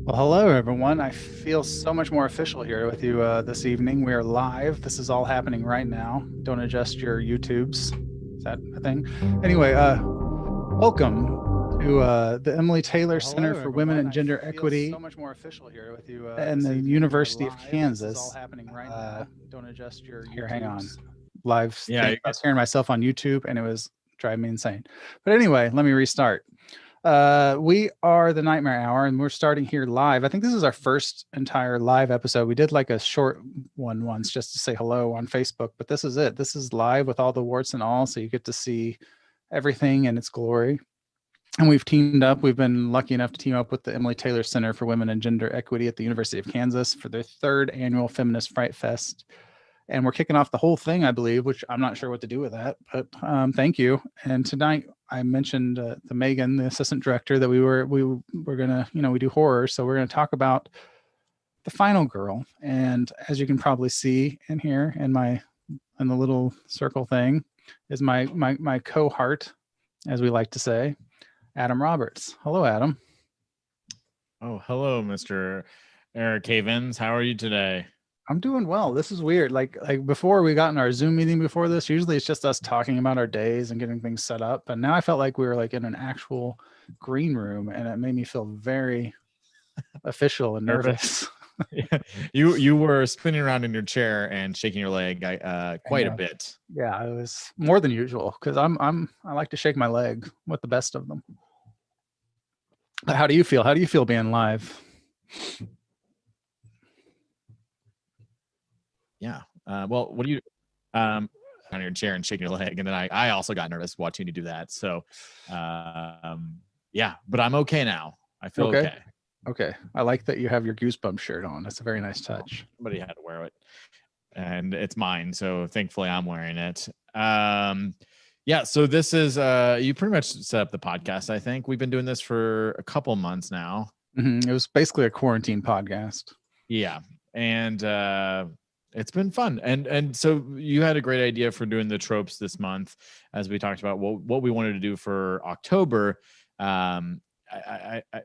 Well, hello, everyone. I feel so much more official here with you this evening. We are live. This is all happening right now. Don't adjust your YouTubes. Is that a thing? Anyway, welcome to the Emily Taylor Well, Center hello, for Women everyone. and I Gender feel so Equity much more official here with you and this the evening. We are University of live. This is all Kansas. happening right now. Don't adjust your Here, hang on. YouTubes. Live Yeah, thing. I was hearing myself on YouTube and it was driving me insane. But anyway, let me restart. We are the Nightmare Hour, and we're starting here live. I think this is our first entire live episode. We did like a short one once just to say hello on Facebook, but this is it. This is live with all the warts and all, so you get to see everything in its glory. And we've teamed up. We've been lucky enough to team up with the Emily Taylor Center for Women and Gender Equity at the University of Kansas for their third annual Feminist Fright Fest, and we're kicking off the whole thing, I believe, which I'm not sure what to do with that, but thank you. And tonight I mentioned to Megan, the assistant director, that we were gonna, we do horror, so we're gonna talk about The Final Girl. And as you can probably see in here in the little circle thing is my cohort, as we like to say, Adam Roberts. Hello, Adam. Oh, hello, Mr. Eric Havens. How are you today? I'm doing well. This is weird. Like before we got in our Zoom meeting before this, usually it's just us talking about our days and getting things set up. But now I felt like we were like in an actual green room, and it made me feel very official and nervous. Yeah. You were spinning around in your chair and shaking your leg quite a bit. Yeah, it was more than usual because I like to shake my leg with the best of them. But how do you feel? How do you feel being live? Yeah. Well, what do you on your chair and shaking your leg? And then I also got nervous watching you do that. So yeah, but I'm okay now. I feel okay. Okay. I like that you have your Goosebumps shirt on. That's a very nice touch. Somebody had to wear it. And it's mine. So thankfully I'm wearing it. Yeah, so this is you pretty much set up the podcast. I think we've been doing this for a couple months now. It was basically a quarantine podcast. Yeah, and it's been fun. And so you had a great idea for doing the tropes this month, as we talked about what we wanted to do for October.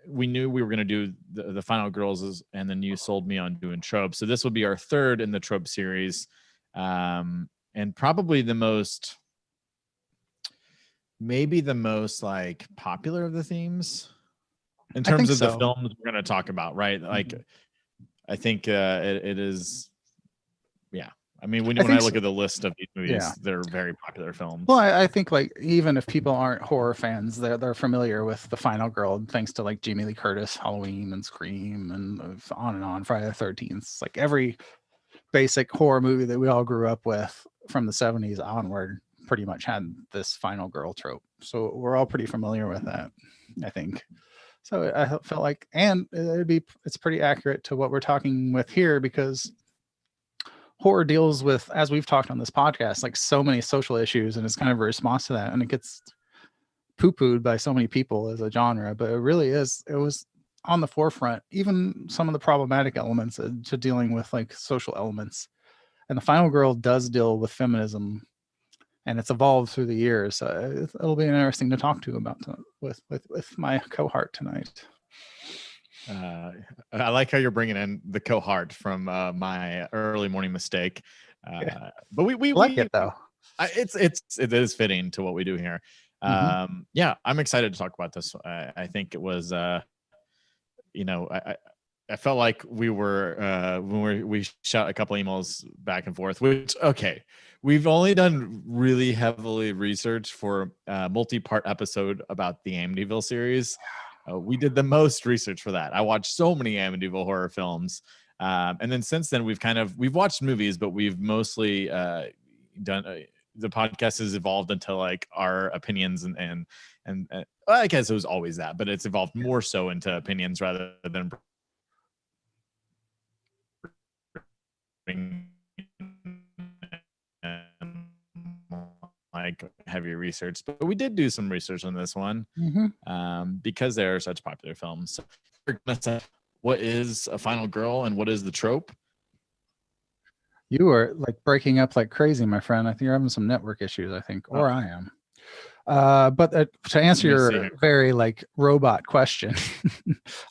We knew we were going to do the Final Girls, and then you sold me on doing tropes. So this will be our third in the trope series, and probably maybe the most like popular of the themes in terms of the films we're going to talk about, right? Like, I think it is. Yeah. I mean, when I look at the list of these movies, they're very popular films. Well, I think like even if people aren't horror fans, they're familiar with The Final Girl, thanks to like Jamie Lee Curtis, Halloween and Scream, and on, Friday the 13th. It's like every basic horror movie that we all grew up with from the 70s onward pretty much had this Final Girl trope. So we're all pretty familiar with that, I think. So I felt like, and it's pretty accurate to what we're talking with here, because horror deals with, as we've talked on this podcast, like so many social issues, and it's kind of a response to that, and it gets poo-pooed by so many people as a genre, but it was on the forefront, even some of the problematic elements to dealing with like social elements. And The Final Girl does deal with feminism, and it's evolved through the years. So it'll be interesting to talk to about with my cohort tonight. I like how you're bringing in the cohort from my early morning mistake. But we like it though. It is fitting to what we do here. Yeah, I'm excited to talk about this. I think it was, I felt like we were when we shot a couple emails back and forth, which, okay, we've only done really heavily research for a multi-part episode about the Amityville series. We did the most research for that. I watched so many Amityville horror films. And then since then we've watched movies, but we've mostly done the podcast has evolved into like our opinions and I guess it was always that, but it's evolved more so into opinions rather than like heavy research. But we did do some research on this one because they are such popular films. So what is a Final Girl and what is the trope? You are like breaking up like crazy, my friend. I think you're having some network issues, I think, or I am. But to answer Let me see your here. very like robot question,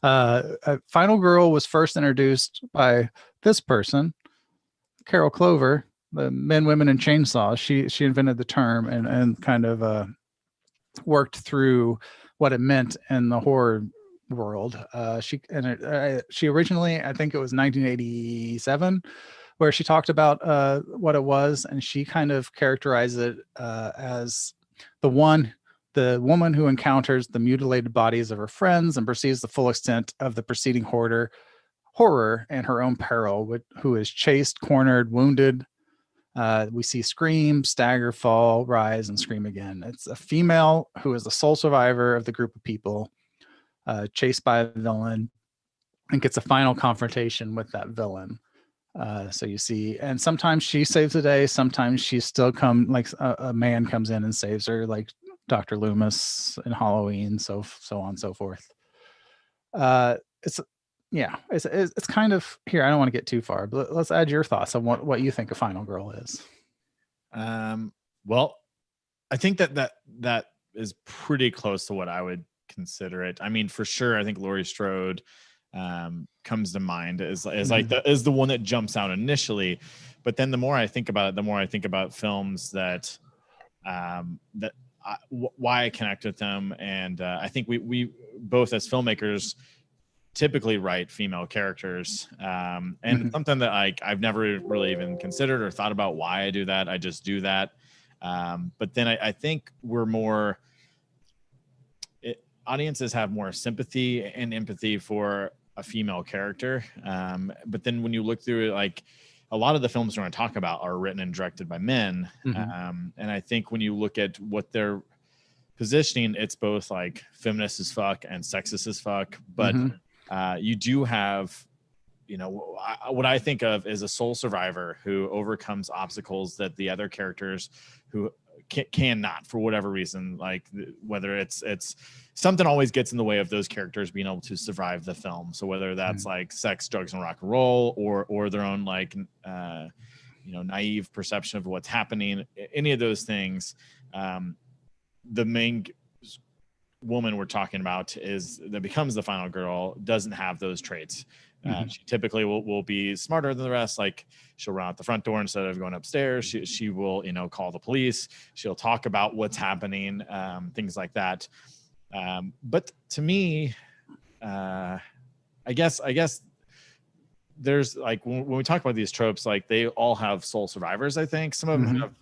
Final Girl was first introduced by this person, Carol Clover, the Men, Women, and Chainsaws. She invented the term and kind of worked through what it meant in the horror world. She originally, I think it was 1987, where she talked about what it was, and she kind of characterized it as the woman who encounters the mutilated bodies of her friends and perceives the full extent of the preceding horror and her own peril, who is chased, cornered, wounded. We see scream, stagger, fall, rise, and scream again. It's a female who is the sole survivor of the group of people, chased by a villain, and gets a final confrontation with that villain. So you see, and sometimes she saves the day. Sometimes she still like a man comes in and saves her, like Dr. Loomis in Halloween, so on and so forth. It's yeah, it's kind of here. I don't want to get too far, but let's add your thoughts on what you think a Final Girl is. Well, I think that is pretty close to what I would consider it. I mean, for sure, I think Laurie Strode comes to mind as like the one that jumps out initially, but then the more I think about it, the more I think about films that why I connect with them, and I think we both as filmmakers typically write female characters, and something that I've never really even considered or thought about why I do that. I just do that. But then I think we're more audiences have more sympathy and empathy for a female character. But then when you look through it, like a lot of the films we're going to talk about are written and directed by men. And I think when you look at what they're positioning, it's both like feminist as fuck and sexist as fuck. But you do have, what I think of is a sole survivor who overcomes obstacles that the other characters who cannot, for whatever reason, like whether it's something always gets in the way of those characters being able to survive the film. So whether that's like sex, drugs, and rock and roll, or their own like naive perception of what's happening, any of those things, the main woman we're talking about that becomes the final girl doesn't have those traits. She typically will be smarter than the rest. Like she'll run out the front door instead of going upstairs. She will, call the police. She'll talk about what's happening, things like that. But to me, I guess there's like when we talk about these tropes, like they all have sole survivors. I think some of them have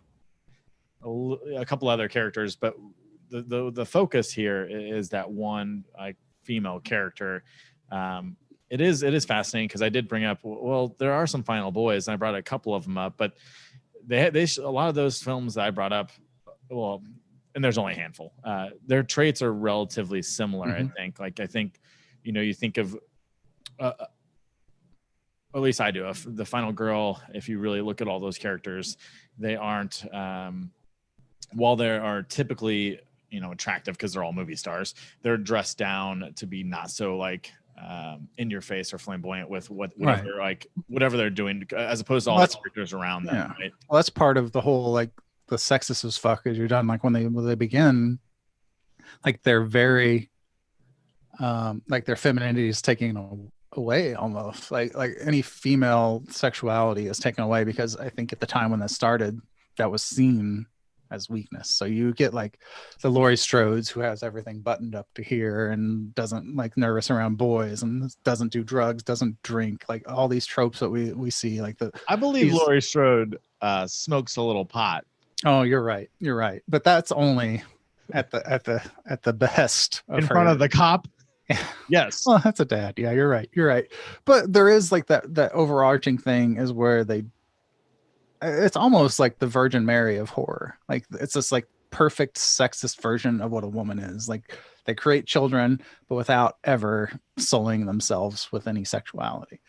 a couple other characters, but the focus here is that one like female character. It is fascinating because I did bring up, well, there are some final boys, and I brought a couple of them up, but they a lot of those films that I brought up, well, and there's only a handful. Their traits are relatively similar. I think. Like I think, you think of, at least I do. The final girl, if you really look at all those characters, they aren't. While they are typically, attractive because they're all movie stars, they're dressed down to be not so like in your face or flamboyant with whatever they're doing, as opposed to all the characters around them. Yeah. Right? Well, that's part of the whole like the sexist as fuck as you're done. Like when they begin, like they're very like their femininity is taken away almost. Like any female sexuality is taken away because I think at the time when that started, that was seen as weakness. So you get like the Laurie Strodes who has everything buttoned up to here and doesn't like nervous around boys and doesn't do drugs, doesn't drink, like all these tropes that we see. Like I believe Laurie Strode smokes a little pot. Oh, you're right. But that's only at the behest of in her. front of the cop. Yes. Well, that's a dad. Yeah, you're right. But there is like that overarching thing is where it's almost like the Virgin Mary of horror. Like it's this like perfect sexist version of what a woman is. Like they create children, but without ever sullying themselves with any sexuality.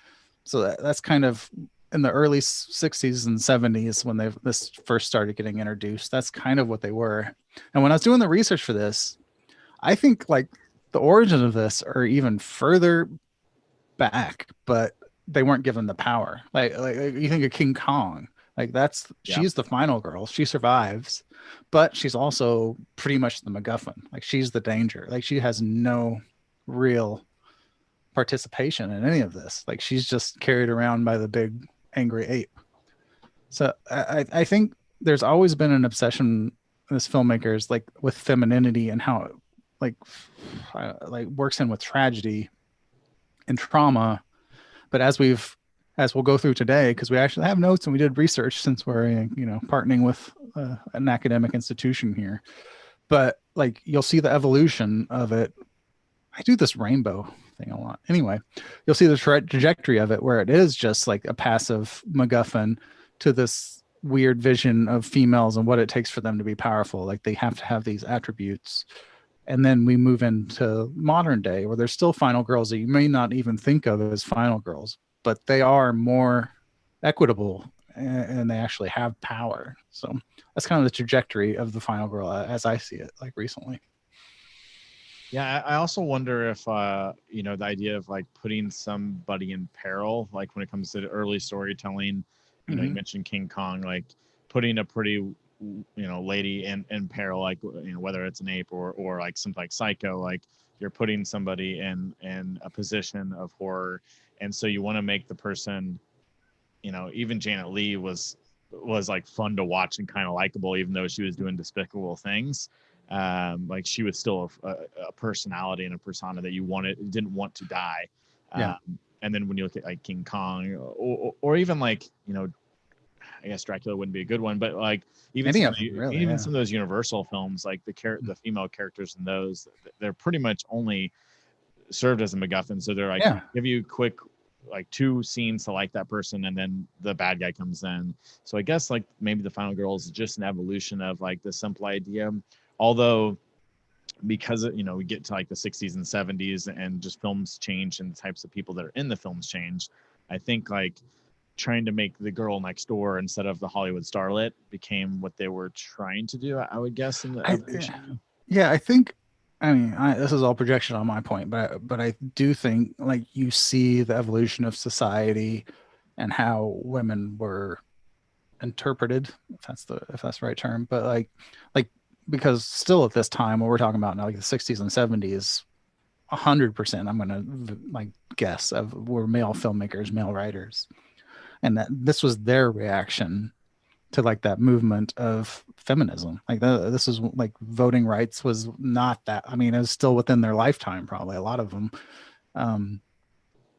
So that's kind of in the early 60s and 70s when this first started getting introduced. That's kind of what they were. And when I was doing the research for this, I think like the origin of this are even further back, but they weren't given the power. Like you think of King Kong. Like she's the final girl. She survives, but she's also pretty much the MacGuffin. Like she's the danger. Like she has no real participation in any of this. Like she's just carried around by the big angry ape. So I think there's always been an obsession as filmmakers like with femininity and how it like works in with tragedy and trauma. But as we'll go through today, because we actually have notes and we did research since we're partnering with an academic institution here. But like you'll see the evolution of it. I do this rainbow thing a lot. Anyway, you'll see the trajectory of it where it is just like a passive MacGuffin to this weird vision of females and what it takes for them to be powerful. Like they have to have these attributes. And then we move into modern day where there's still final girls that you may not even think of as final girls, but they are more equitable and they actually have power. So that's kind of the trajectory of the final girl as I see it, like recently. Yeah, I also wonder if the idea of like putting somebody in peril, like when it comes to early storytelling, you mentioned King Kong, like putting a pretty lady in peril, like whether it's an ape or like something like Psycho, like you're putting somebody in a position of horror, and so you want to make the person, even Janet Leigh was like fun to watch and kind of likable, even though she was doing despicable things. Like she was still a personality and a persona that you didn't want to die. Yeah. And then when you look at like King Kong or even like, I guess Dracula wouldn't be a good one, but like even some of those Universal films, like the female characters in those, they're pretty much only served as a MacGuffin. So they're like, give you quick, like 2 scenes to like that person, and then the bad guy comes in. So I guess like maybe the final girl is just an evolution of like the simple idea. Although, because we get to like the 60s and 70s and just films change and the types of people that are in the films change, I think like trying to make the girl next door instead of the Hollywood starlet became what they were trying to do, I would guess, in the evolution. I think, this is all projection on my point, but I do think like you see the evolution of society and how women were interpreted, if that's the right term, but like because still at this time, what we're talking about now, like the 60s and 70s, 100%, I'm gonna like guess were male filmmakers, male writers, and that this was their reaction to like that movement of feminism. Like this was like voting rights was not that. I mean, it was still within their lifetime, probably a lot of them.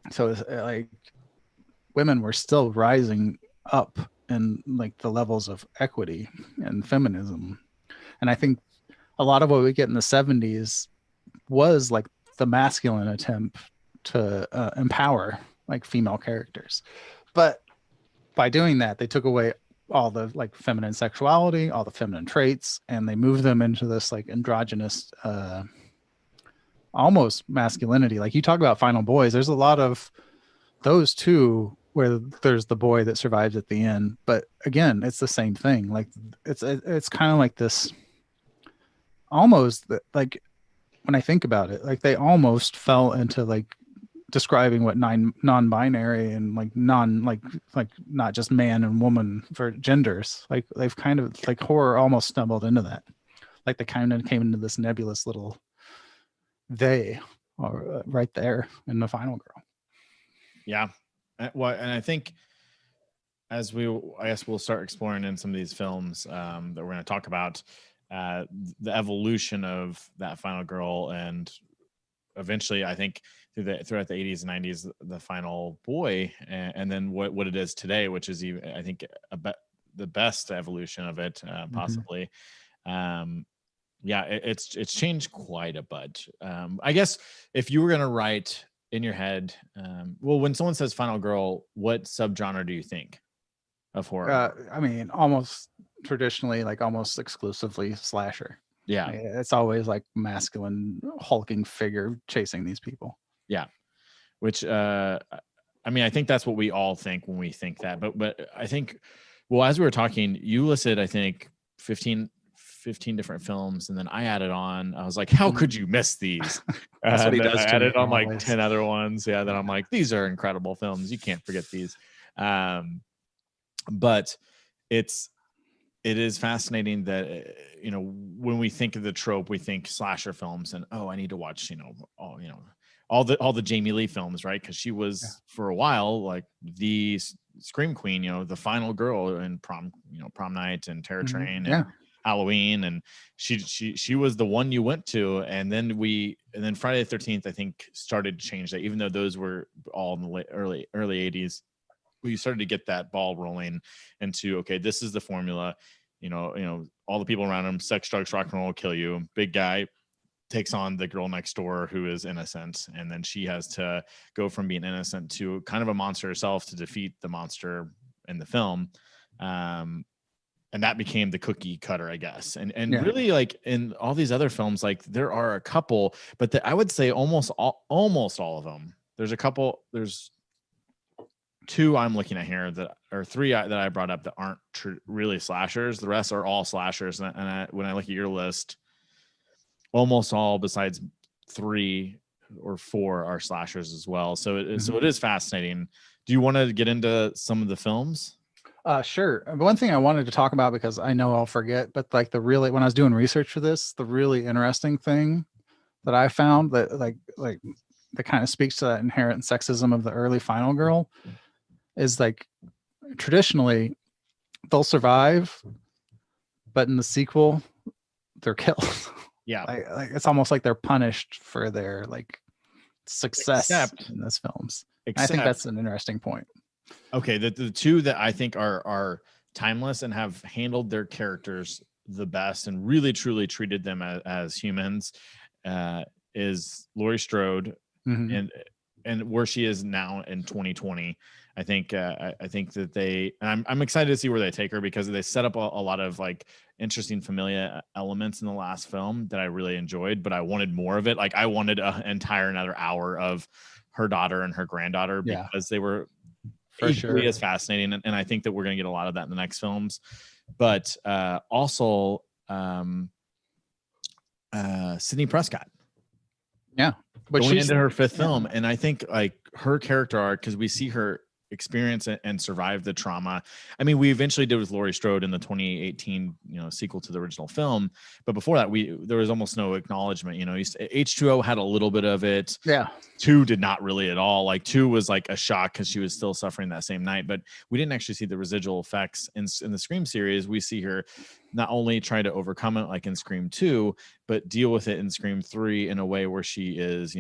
So it's like women were still rising up in like the levels of equity and feminism. And I think a lot of what we get in the 70s was like the masculine attempt to empower like female characters. But by doing that, they took away all the like feminine sexuality, all the feminine traits, and they moved them into this like androgynous, almost masculinity. Like you talk about Final Boys, there's a lot of those too, where there's the boy that survives at the end. But again, it's the same thing. Like it's kind of like this, almost like when I think about it, like they almost fell into like describing what non-binary and like not just man and woman for genders. Like they've kind of like horror almost stumbled into that. Like they kind of came into this nebulous little they are right there in the Final Girl. Yeah. Well, and I think I guess we'll start exploring in some of these films that we're going to talk about the evolution of that Final Girl, and eventually I think throughout the 80s and 90s the Final Boy, and then what it is today, which is even I think the best evolution of it possibly. It's changed quite a bit. I guess if you were going to write in your head, when someone says Final Girl, what subgenre do you think of horror? I mean, almost traditionally, like almost exclusively slasher. Yeah. Like, it's always like masculine hulking figure chasing these people. Yeah. Which I mean, I think that's what we all think when we think that, but I think, well, as we were talking, you listed, I think 15 different films, and then I added on, I was like, how could you miss these? That's what he does. I added on like 10 other ones. Yeah. Then I'm like, these are incredible films. You can't forget these. But it is fascinating that when we think of the trope, we think slasher films, and I need to watch all the Jamie Lee films, right? Because she was for a while like the scream queen, the final girl in prom night and Terror Train and Halloween, and she was the one you went to. And then Friday the 13th I think started to change that, even though those were all in the early 80s. We started to get that ball rolling into, okay, this is the formula. All the people around him, sex, drugs, rock and roll will kill you. Big guy takes on the girl next door who is innocent, and then she has to go from being innocent to kind of a monster herself to defeat the monster in the film. And that became the cookie cutter, I guess. And really, like in all these other films, like there are a couple, but I would say almost all of them. There's a couple. There's two I'm looking at here or three that I brought up that aren't really slashers. The rest are all slashers. And when I look at your list, almost all besides 3 or 4 are slashers as well. So it is fascinating. Do you want to get into some of the films? Sure. One thing I wanted to talk about, because I know I'll forget, but like when I was doing research for this, the really interesting thing that I found that that kind of speaks to that inherent sexism of the early Final Girl is like traditionally they'll survive, but in the sequel they're killed. Yeah. like it's almost like they're punished for their like success in those films. I think that's an interesting point. Okay, the two that I think are timeless and have handled their characters the best and really truly treated them as humans is Laurie Strode and where she is now in 2020. I think that I'm excited to see where they take her, because they set up a lot of like interesting familia elements in the last film that I really enjoyed, but I wanted more of it. Like I wanted an entire another hour of her daughter and her granddaughter, because they were equally as fascinating. And I think that we're going to get a lot of that in the next films. But also Sidney Prescott. Yeah. But she's into her 5th film. And I think like her character arc, because we see her experience and survive the trauma. I mean, we eventually did with Laurie Strode in the 2018, sequel to the original film. But before that, there was almost no acknowledgement. H2O had a little bit of it. Yeah. 2 did not really at all. Like 2 was like a shock because she was still suffering that same night. But we didn't actually see the residual effects in the Scream series. We see her not only try to overcome it like in Scream 2, but deal with it in Scream 3 in a way where she is,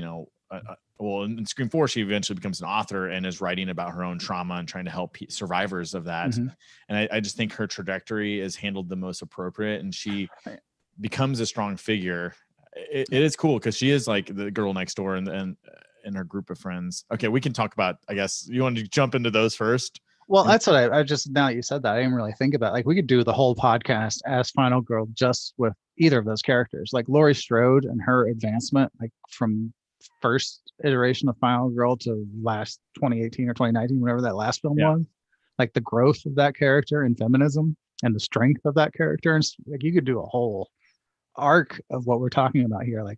well, in Scream 4, she eventually becomes an author and is writing about her own trauma and trying to help survivors of that. And I just think her trajectory is handled the most appropriate, and she becomes a strong figure. It is cool because she is like the girl next door and her group of friends. Okay, we can talk about, I guess, you want to jump into those first? Well, that's what I just, now that you said that, I didn't really think about. Like we could do the whole podcast as Final Girl just with either of those characters, like Laurie Strode and her advancement, like from first iteration of Final Girl to last 2018 or 2019, whenever that last film was, like the growth of that character in feminism and the strength of that character. And like you could do a whole arc of what we're talking about here. Like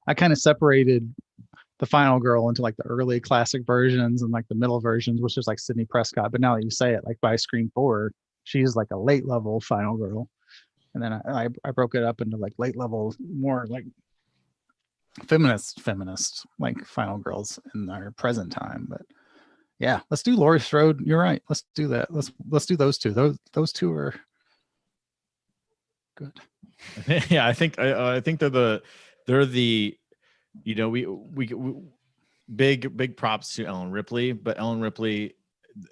I kind of separated the Final Girl into like the early classic versions and like the middle versions, which is like Sidney Prescott. But now that you say it, like by Scream 4, she's like a late level Final Girl. And then I broke it up into like late level, more like feminist like Final Girls in our present time. But yeah, let's do Laurie Strode. You're right. Let's do that. Let's do those two. Those two are good. Yeah, I think they're the we big props to Ellen Ripley, but Ellen Ripley,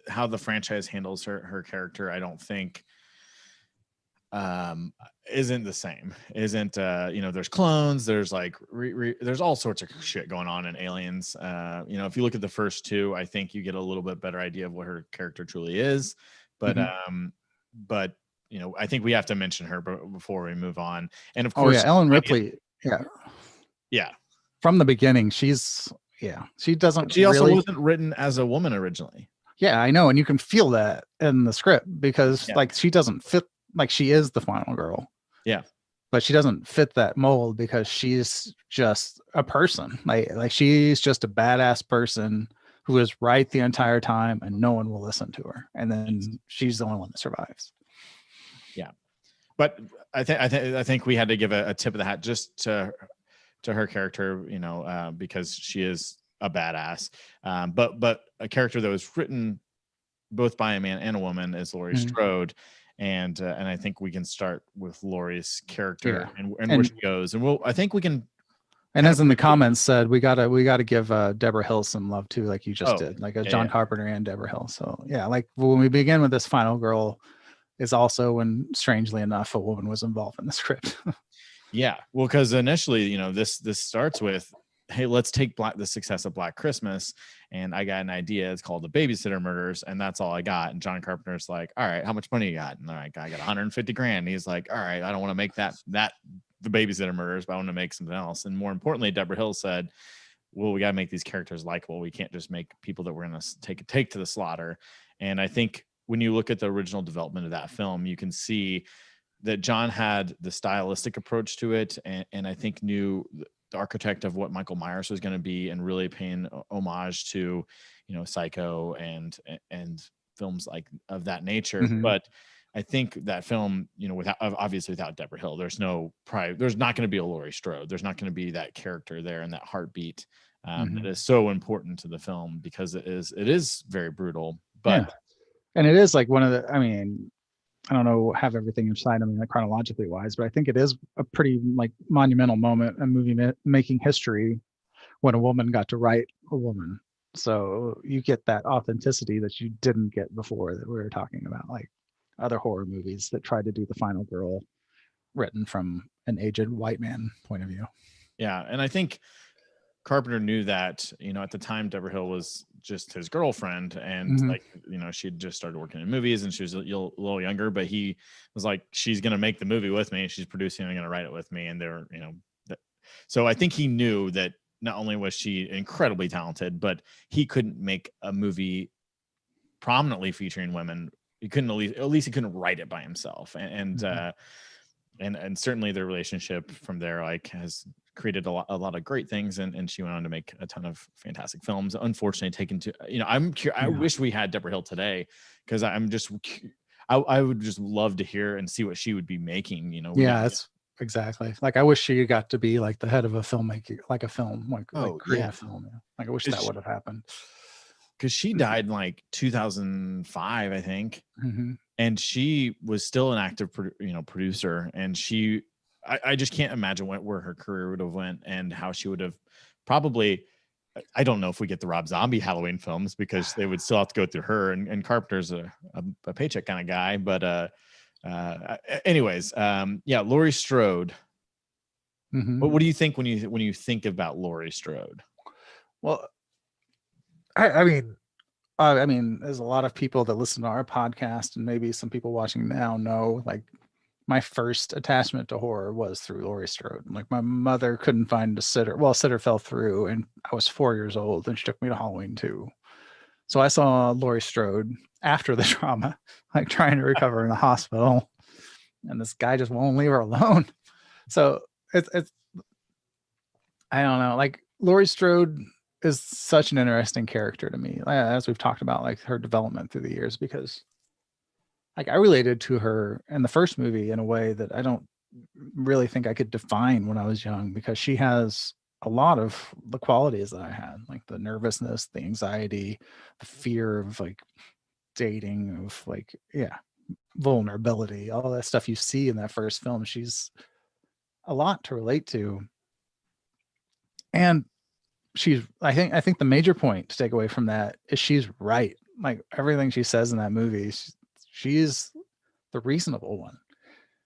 how the franchise handles her character, I don't think isn't the same. There's clones, there's like there's all sorts of shit going on in Aliens. If you look at the first 2, I think you get a little bit better idea of what her character truly is. But I think we have to mention her before we move on. And of course, Ellen Ripley. Yeah. From the beginning, she also wasn't written as a woman originally. Yeah, I know. And you can feel that in the script because like she doesn't fit, like she is the Final Girl. Yeah. But she doesn't fit that mold because she's just a person. Like she's just a badass person who is right the entire time and no one will listen to her. And then she's the only one that survives. But I think we had to give a tip of the hat just to her character, because she is a badass. But a character that was written both by a man and a woman is Laurie Strode. And I think we can start with Laurie's character and where she goes. And I think we can. And as in the comments said, we gotta give Deborah Hill some love too, like you just did, like John Carpenter and Deborah Hill. So yeah, like when we begin with this final girl is also when, strangely enough, a woman was involved in the script. Yeah, well, because initially, this starts with, hey, let's take the success of Black Christmas, and I got an idea. It's called The Babysitter Murders, and that's all I got. And John Carpenter's like, all right, how much money you got? And I got 150 grand. And he's like, all right, I don't want to make that The Babysitter Murders, but I want to make something else. And more importantly, Deborah Hill said, well, we got to make these characters likable. We can't just make people that we're going to take to the slaughter. And I think when you look at the original development of that film, you can see that John had the stylistic approach to it, and I think knew the architect of what Michael Myers was going to be, and really paying homage to, Psycho and films like of that nature. But I think that film, without Deborah Hill, there's not going to be a Laurie Strode. There's not going to be that character there and that heartbeat that is so important to the film, because it is very brutal. But and it is like one of the, I don't know, have everything inside of me, like chronologically wise, but I think it is a pretty like monumental moment in movie making history when a woman got to write a woman. So you get that authenticity that you didn't get before, that we were talking about, like other horror movies that tried to do the final girl written from an aged white man point of view. Yeah, and I think Carpenter knew that, at the time Deborah Hill was just his girlfriend, and she had just started working in movies, and she was a little younger, but he was like, she's going to make the movie with me. She's producing and going to write it with me. And they're, so I think he knew that not only was she incredibly talented, but he couldn't make a movie prominently featuring women. He couldn't, at least he couldn't write it by himself. And certainly their relationship from there, like, has created a lot of great things, and she went on to make a ton of fantastic films. Unfortunately, taken to, I wish we had Deborah Hill today, because I would just love to hear and see what she would be making. That's exactly, like, I wish she got to be like the head of a filmmaker, like a film, like create a film. Like, I wish that would have happened, because she died in like 2005, I think. And she was still an active producer, and I just can't imagine where her career would have went, and how she would have probably, I don't know if we get the Rob Zombie Halloween films, because they would still have to go through her, and Carpenter's a paycheck kind of guy. But anyways, Laurie Strode. What do you think when you think about Laurie Strode? Well, I mean, there's a lot of people that listen to our podcast, and maybe some people watching now know, like, my first attachment to horror was through Laurie Strode. Like, my mother couldn't find a sitter. Well, a sitter fell through, and I was 4 years old, and she took me to Halloween 2. So I saw Laurie Strode after the trauma, like trying to recover in the hospital, and this guy just won't leave her alone. So it's I don't know. Like, Laurie Strode is such an interesting character to me, as we've talked about, like, her development through the years, because, like, I related to her in the first movie in a way that I don't really think I could define when I was young, because she has a lot of the qualities that I had, like the nervousness, the anxiety, the fear of, like, dating, of, like, vulnerability, all that stuff you see in that first film. She's a lot to relate to. And I think the major point to take away from that is she's right. Like, everything she says in that movie, she's the reasonable one.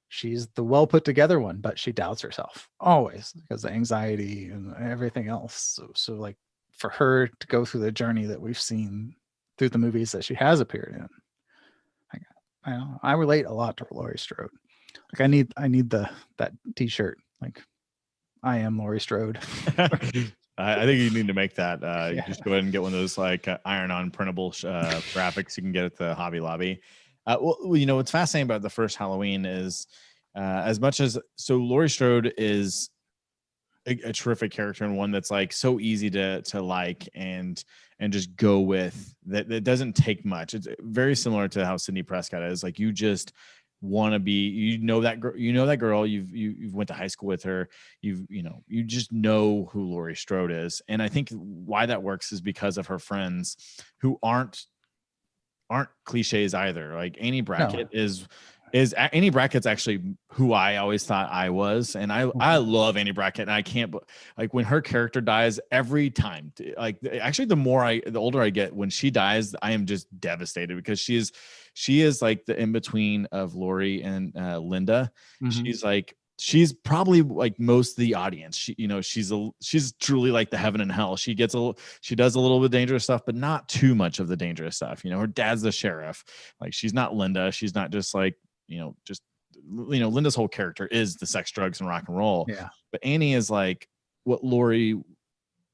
She's the well put together one, but she doubts herself always, because of anxiety and everything else. So like, for her to go through the journey that we've seen through the movies that she has appeared in, I relate a lot to Laurie Strode. Like, I need that t-shirt, like, I am Laurie Strode. I think you need to make that. You just go ahead and get one of those, like, iron-on printable graphics you can get at the Hobby Lobby. Well, what's fascinating about the first Halloween is, as much as, so Laurie Strode is a terrific character, and one that's, like, so easy to like and just go with. That doesn't take much. It's very similar to how Sidney Prescott is. Like, you just want to be, that girl, you've went to high school with her, you just know who Laurie Strode is. And I think why that works is because of her friends who aren't cliches either. Like Annie Brackett is Annie Brackett's actually who I always thought I was. And I love Annie Brackett, and I can't, like, when her character dies every time, like, actually the older I get, when she dies, I am just devastated, because she is like the in-between of Lori and Linda. She's probably like most of the audience. She's truly like the heaven and hell. She does a little bit of dangerous stuff, but not too much of the dangerous stuff. Her dad's the sheriff. Like, she's not Linda. She's not just like, Linda's whole character is the sex, drugs, and rock and roll. Yeah. But Annie is like what Lori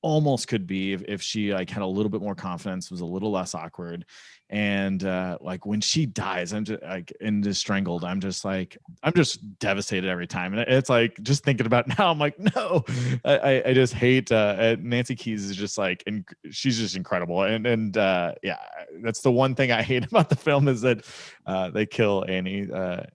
almost could be if she like had a little bit more confidence, was a little less awkward. And like when she dies, I'm just like, and is strangled, I'm just devastated every time. And it's like, just thinking about it now, I'm like, no, I just hate Nancy Keys is just like, and she's just incredible. And yeah, that's the one thing I hate about the film, is that they kill Annie,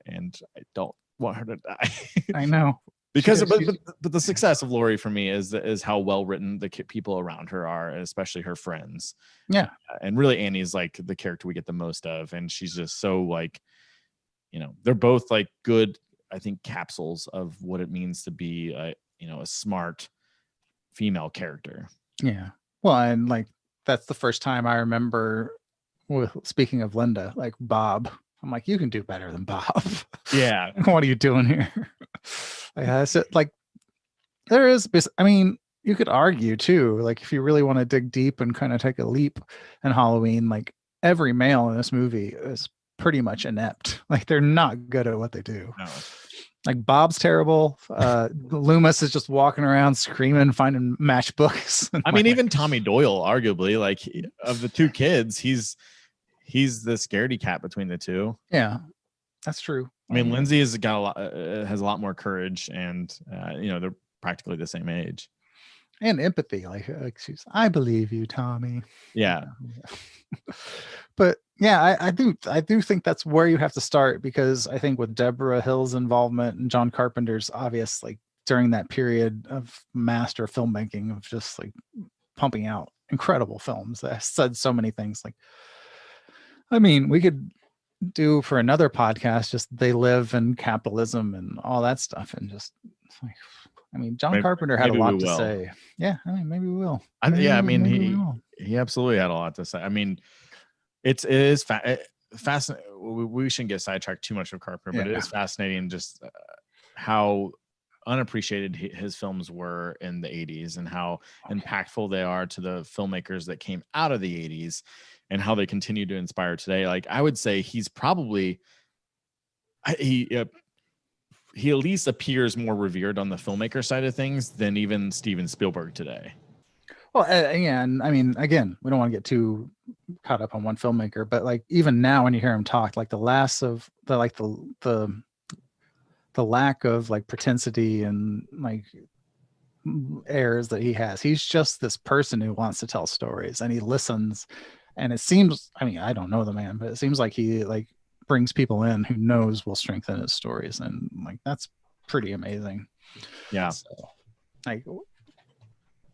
and I don't want her to die. I know. Because but the success of Laurie for me is how well written the people around her are, especially her friends. Yeah. And really Annie's like the character we get the most of, and she's just so like, they're both like good, I think, capsules of what it means to be a smart female character. Yeah. Well, and like that's the first time I remember, speaking of Linda, like Bob, I'm like, you can do better than Bob. Yeah. What are you doing here? Like there is, I mean, you could argue too, like if you really want to dig deep and kind of take a leap in Halloween, like every male in this movie is pretty much inept. Like they're not good at what they do. No. Like Bob's terrible. Loomis is just walking around screaming, finding matchbooks. I mean, even Tommy Doyle, arguably, like, of the two kids, he's the scaredy cat between the two. Yeah, that's true. I mean, Lindsay has a lot more courage, and they're practically the same age. And empathy, like she's, I believe you, Tommy. Yeah. But yeah, I do think that's where you have to start, because I think with Deborah Hill's involvement and John Carpenter's obvious, like during that period of master filmmaking of just like pumping out incredible films that said so many things. Like, I mean, we could do for another podcast just They Live in Capitalism and all that stuff, and just like, I mean, John Carpenter had a lot to say. Yeah, I mean, maybe we will. He absolutely had a lot to say. I mean, it is fascinating. We shouldn't get sidetracked too much with Carpenter, but it is fascinating just how unappreciated his films were in the 80s, and how impactful they are to the filmmakers that came out of the 80s, and how they continue to inspire today. Like, I would say he's probably he at least appears more revered on the filmmaker side of things than even Steven Spielberg today. Well, and I mean, again, we don't want to get too caught up on one filmmaker, but like even now when you hear him talk, like the lack of like pretensity and like airs that he has, he's just this person who wants to tell stories, and he listens. And it seems, I mean, I don't know the man, but it seems like he like brings people in who knows will strengthen his stories, and like that's pretty amazing. Yeah. So, like,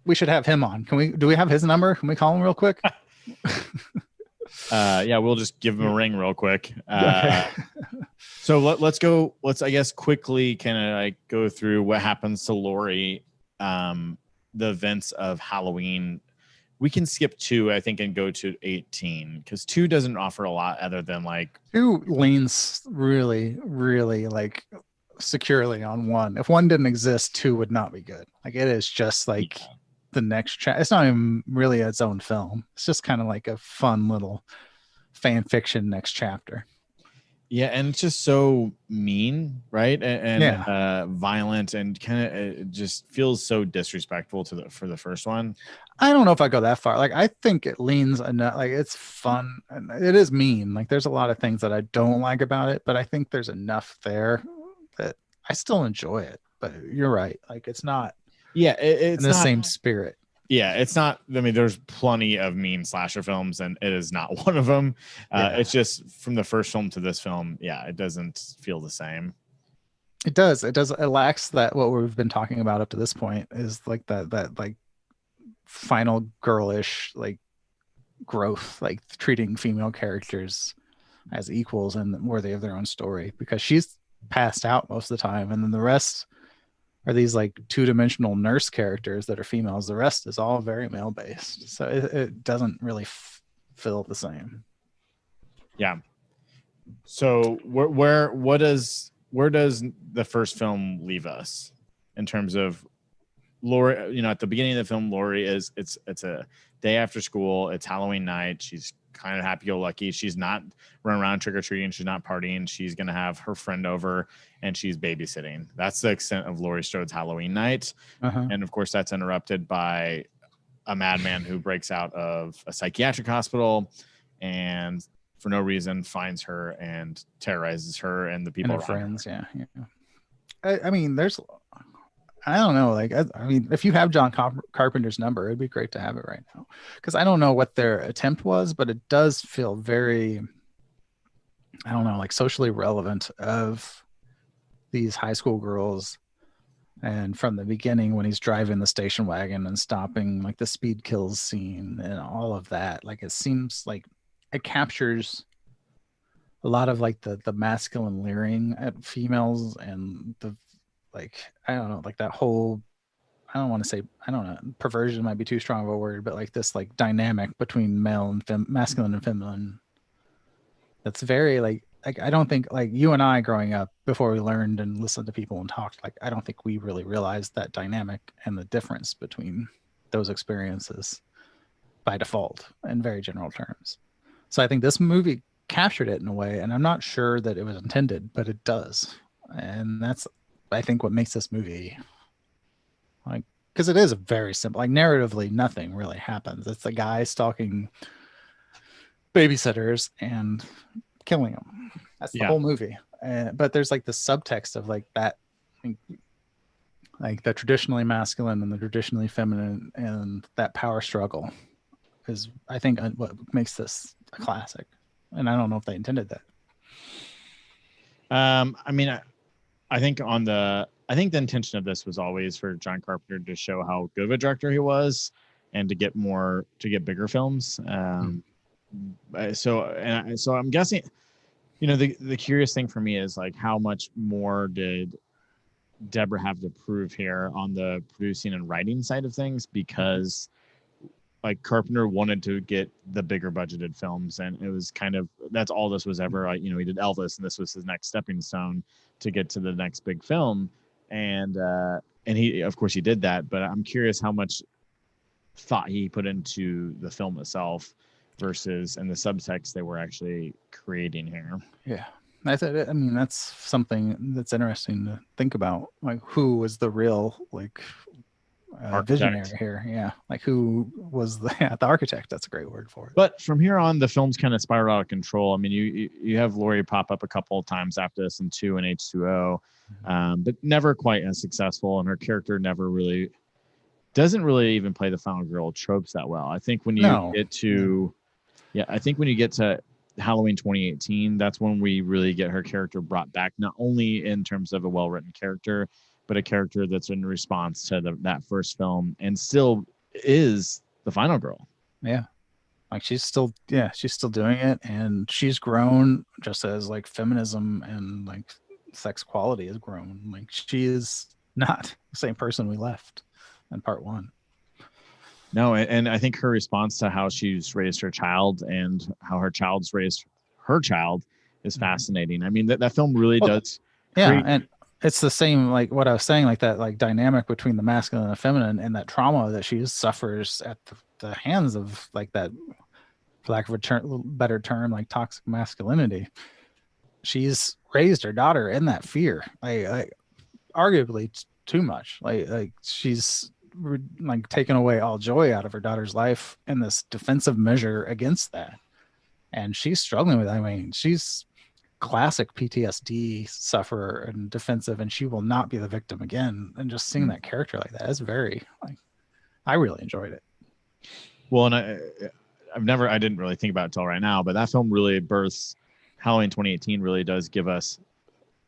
we should have him on. Do we have his number? Can we call him real quick? Yeah, we'll just give him a ring real quick. Okay. So let's I guess quickly kind of like go through what happens to Laurie, the events of Halloween. We can skip 2, I think, and go to 18, because 2 doesn't offer a lot other than like 2 leans really, really like securely on 1. If 1 didn't exist, 2 would not be good. Like it is just like the next chapter. It's not even really its own film. It's just kind of like a fun little fan fiction next chapter. Yeah, and it's just so mean, right? And violent, and kind of it just feels so disrespectful for the first one. I don't know if I go that far. Like I think it leans enough. Like it's fun and it is mean. Like there's a lot of things that I don't like about it, but I think there's enough there that I still enjoy it. But you're right. Like it's not. Yeah, it's in the not same spirit. Yeah, it's not. I mean, there's plenty of mean slasher films, and it is not one of them. Yeah. It's just from the first film to this film, yeah, it doesn't feel the same. It does. It does. It lacks that what we've been talking about up to this point is like that like final girlish like growth, like treating female characters as equals and worthy of their own story, because she's passed out most of the time, and then the rest are these like two-dimensional nurse characters that are females. The rest is all very male based, so it doesn't really feel the same. Yeah. So where does the first film leave us in terms of Lori? You know, at the beginning of the film, Lori is it's a day after school. It's Halloween night. She's kind of happy-go-lucky. She's not running around trick-or-treating. She's not partying. She's gonna have her friend over, and she's babysitting. That's the extent of Laurie Strode's Halloween night. And of course, that's interrupted by a madman who breaks out of a psychiatric hospital and for no reason finds her and terrorizes her and the people and around friends. her. Yeah. I mean, I don't know. Like, I mean, if you have John Carpenter's number, it'd be great to have it right now, because I don't know what their attempt was, but it does feel very, I don't know, like socially relevant of these high school girls. And from the beginning, when he's driving the station wagon and stopping, like the speed kills scene and all of that, like it seems like it captures a lot of like the masculine leering at females, and the like, I don't know, like that whole, I don't want to say, I don't know, perversion might be too strong of a word, but like this like dynamic between male and masculine and feminine. That's very like I don't think, like, you and I growing up, before we learned and listened to people and talked, like I don't think we really realized that dynamic and the difference between those experiences by default in very general terms. So I think this movie captured it in a way, and I'm not sure that it was intended, but it does. And that's, I think, what makes this movie, like, because it is a very simple, like, narratively nothing really happens. It's a guy stalking babysitters and killing them. That's the Yeah. whole movie. But there's like the subtext of like that, like the traditionally masculine and the traditionally feminine, and that power struggle is, I think, what makes this a classic. And I don't know if they intended that. I mean, I think I think the intention of this was always for John Carpenter to show how good of a director he was, and to get bigger films. So I'm guessing, you know, the curious thing for me is like, how much more did Deborah have to prove here on the producing and writing side of things? Because like Carpenter wanted to get the bigger budgeted films, and it was kind of, that's all this was ever. Like, you know, he did Elvis, and this was his next stepping stone to get to the next big film, and he, of course, he did that. But I'm curious how much thought he put into the film itself versus and the subtext they were actually creating here. Yeah. I mean, that's something that's interesting to think about. Like, who was the real, like, visionary here? Yeah. Like, who was the architect? That's a great word for it. But from here on, the film's kind of spiraled out of control. I mean, you have Laurie pop up a couple of times after this in 2 and H2O, but never quite as successful. And her character never really doesn't really even play the final girl tropes that well. I think when you get to, I think when you get to Halloween 2018, that's when we really get her character brought back, not only in terms of a well-written character, but a character that's in response to that first film and still is the final girl. Yeah. Like, she's still doing it, and she's grown just as like feminism and like sex quality has grown. Like, she is not the same person we left in part 1. No, and I think her response to how she's raised her child and how her child's raised her child is fascinating. I mean, that film really does. Yeah, and it's the same, like what I was saying, like that, like dynamic between the masculine and the feminine, and that trauma that she suffers at the hands of, like, that, for lack of a better term, like toxic masculinity. She's raised her daughter in that fear, like arguably too much. Like she's like taken away all joy out of her daughter's life in this defensive measure against that, and she's struggling with it. I mean, she's classic PTSD sufferer and defensive, and she will not be the victim again. And just seeing that character like that is very, like, I really enjoyed it. Well, and I didn't really think about it till right now, but that film really births Halloween 2018. Really does give us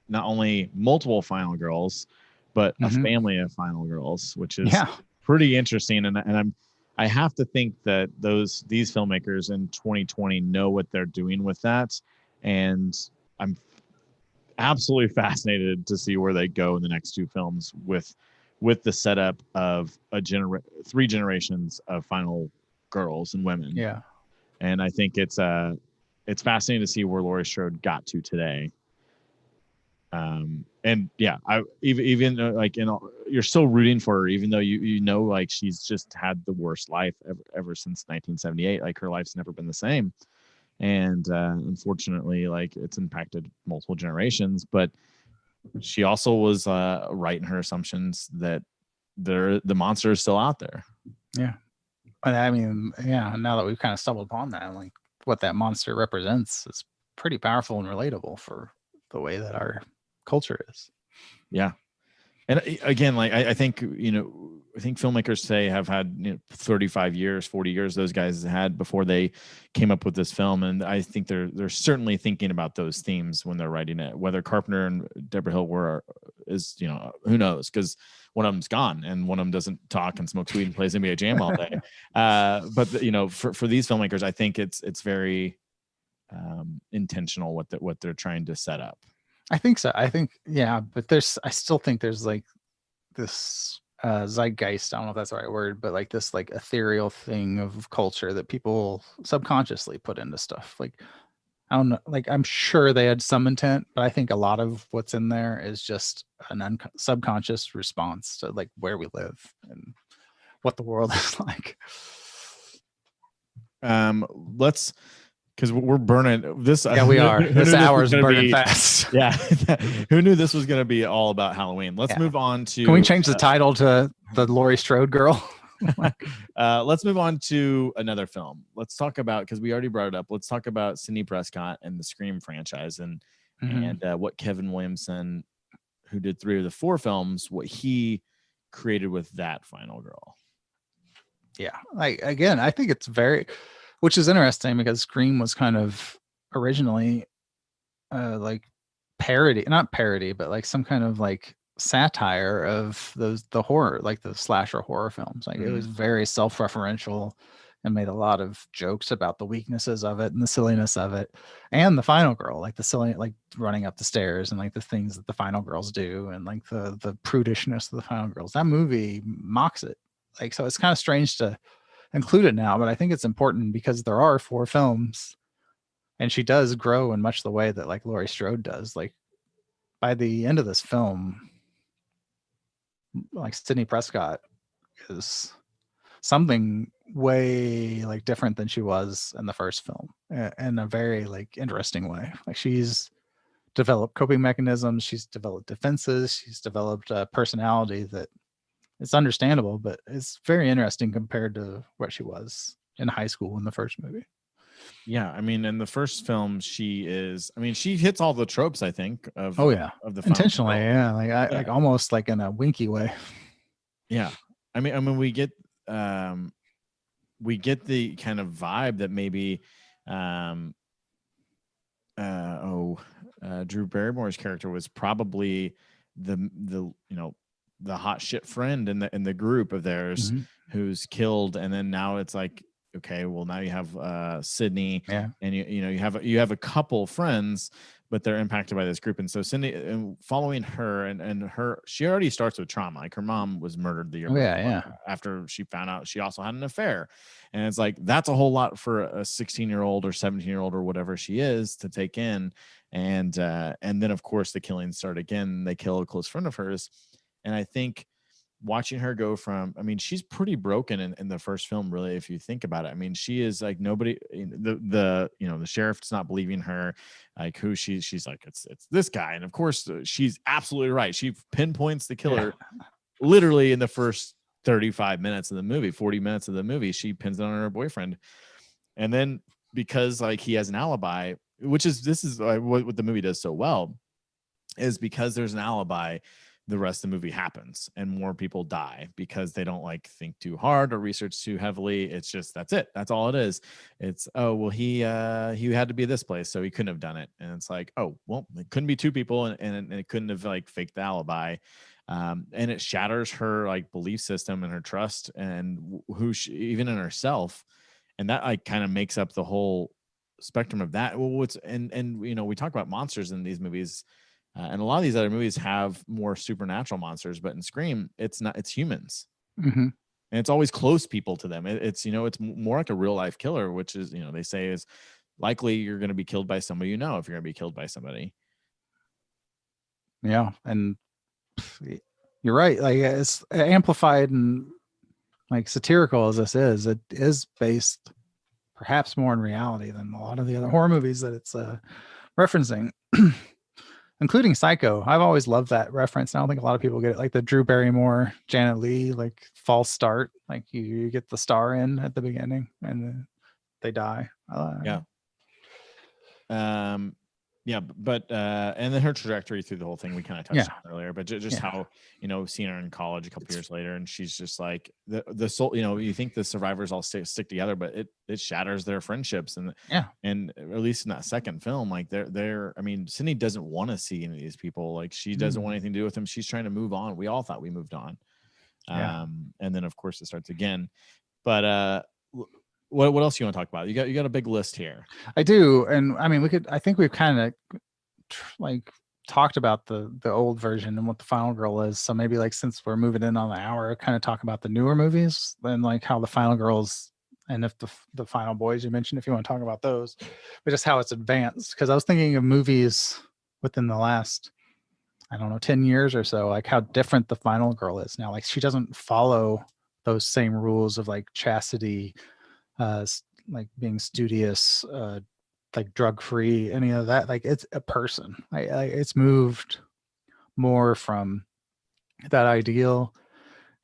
not only multiple final girls, but a family of final girls, which is pretty interesting. And I have to think that these filmmakers in 2020 know what they're doing with that, and I'm absolutely fascinated to see where they go in the next two films with the setup of three generations of final girls and women. Yeah. And I think it's fascinating to see where Laurie Strode got to today. And yeah, I even like, you know, you're still rooting for her, even though you know, like, she's just had the worst life ever since 1978. Like, her life's never been the same. And unfortunately, like, it's impacted multiple generations, but she also was right in her assumptions that the monster is still out there. Yeah. But I mean, yeah, now that we've kind of stumbled upon that, like, what that monster represents is pretty powerful and relatable for the way that our culture is. Yeah. And again, like, I think, you know, I think filmmakers today have had, you know, 35 years, 40 years those guys had before they came up with this film. And I think they're certainly thinking about those themes when they're writing it. Whether Carpenter and Deborah Hill is, you know, who knows? Because one of them's gone and one of them doesn't talk and smokes weed and plays NBA Jam all day. But you know, for these filmmakers, I think it's very intentional what they're trying to set up. I think so. I think, yeah, but I still think there's like this zeitgeist. I don't know if that's the right word, but like this like ethereal thing of culture that people subconsciously put into stuff. Like, I don't know, like, I'm sure they had some intent, but I think a lot of what's in there is just an subconscious response to like where we live and what the world is like. Let's, because we're burning this. Yeah, we are. This hour is burning fast. Yeah. Who knew this was going to be all about Halloween? Let's move on to. Can we change the title to the Laurie Strode girl? Let's move on to another film. Let's talk about, because we already brought it up. Let's talk about Sidney Prescott and the Scream franchise and what Kevin Williamson, who did 3 of the 4 films, what he created with that final girl. Yeah. Like, again, I think it's which is interesting because Scream was kind of originally like not parody, but like some kind of like satire of the horror, like the slasher horror films. Like, it was very self-referential and made a lot of jokes about the weaknesses of it and the silliness of it. And the final girl, like the silly, like running up the stairs and like the things that the final girls do and like the prudishness of the final girls. That movie mocks it. Like, so it's kind of strange to include it now, but I think it's important because there are 4 films and she does grow in much the way that like Laurie Strode does. Like, by the end of this film, like, Sidney Prescott is something way like different than she was in the first film in a very like interesting way. Like, she's developed coping mechanisms, she's developed defenses, she's developed a personality that it's understandable, but it's very interesting compared to what she was in high school in the first movie. Yeah, I mean, in the first film, she hits all the tropes, I think, of the intentionally, like almost like in a winky way. Yeah, I mean, we get the kind of vibe that maybe, Drew Barrymore's character was probably the you know, the hot shit friend in the group of theirs who's killed, and then now it's like, okay, well, now you have Sidney, and you have a couple friends, but they're impacted by this group. And so Sidney, and following her and her, she already starts with trauma. Like, her mom was murdered the year before, after she found out she also had an affair. And it's like, that's a whole lot for a 16-year-old or 17-year-old or whatever she is to take in. And then of course the killings start again. They kill a close friend of hers. And I think watching her go from, I mean, she's pretty broken in the first film, really, if you think about it. I mean, she is like, nobody, the sheriff's not believing her, like, who she's like, it's this guy. And of course she's absolutely right. She pinpoints the killer literally in the first 35 minutes of the movie, 40 minutes of the movie. She pins it on her boyfriend. And then because like he has an alibi, this is what the movie does so well, is because there's an alibi, the rest of the movie happens and more people die because they don't like think too hard or research too heavily. It's just, that's it. That's all it is. It's, oh, well, he had to be this place, so he couldn't have done it. And it's like, oh, well, it couldn't be two people, and it couldn't have like faked the alibi. And it shatters her like belief system and her trust and who she, even in herself. And that like kind of makes up the whole spectrum of that. Well, and you know, we talk about monsters in these movies. And a lot of these other movies have more supernatural monsters, but in Scream, it's not. It's humans, Mm-hmm. and it's always close people to them. It's you know, it's more like a real life killer, which is, you know, they say is likely you're going to be killed by somebody, you know, if you're going to be killed by somebody. Yeah, and you're right. Like it's amplified and like satirical as this is, it is based perhaps more in reality than a lot of the other horror movies that it's referencing. Including Psycho. I've always loved that reference. I don't think a lot of people get it. Like the Drew Barrymore, Janet Leigh, like false start. Like you get the star in at the beginning and they die. Yeah. Yeah, but and then her trajectory through the whole thing we kind of touched on earlier, but just how, you know, seeing her in college a couple years later, and she's just like the soul, you know, you think the survivors all stick together, but it shatters their friendships. And and at least in that second film, like they're I mean, Sydney doesn't want to see any of these people. Like she doesn't want anything to do with them. She's trying to move on. We all thought we moved on. And then of course it starts again. But what else you want to talk about? You got a big list here. I do, and I mean I think we've kind of like talked about the old version and what the Final Girl is. So maybe like since we're moving in on the hour, kind of talk about the newer movies and like how the Final Girls, and if the Final Boys you mentioned, if you want to talk about those, but just how it's advanced. Because I was thinking of movies within the last, I don't know, 10 years or so, like how different the Final Girl is now. Like she doesn't follow those same rules of like chastity, like being studious, like drug free, any of that. Like it's a person. It's moved more from that ideal.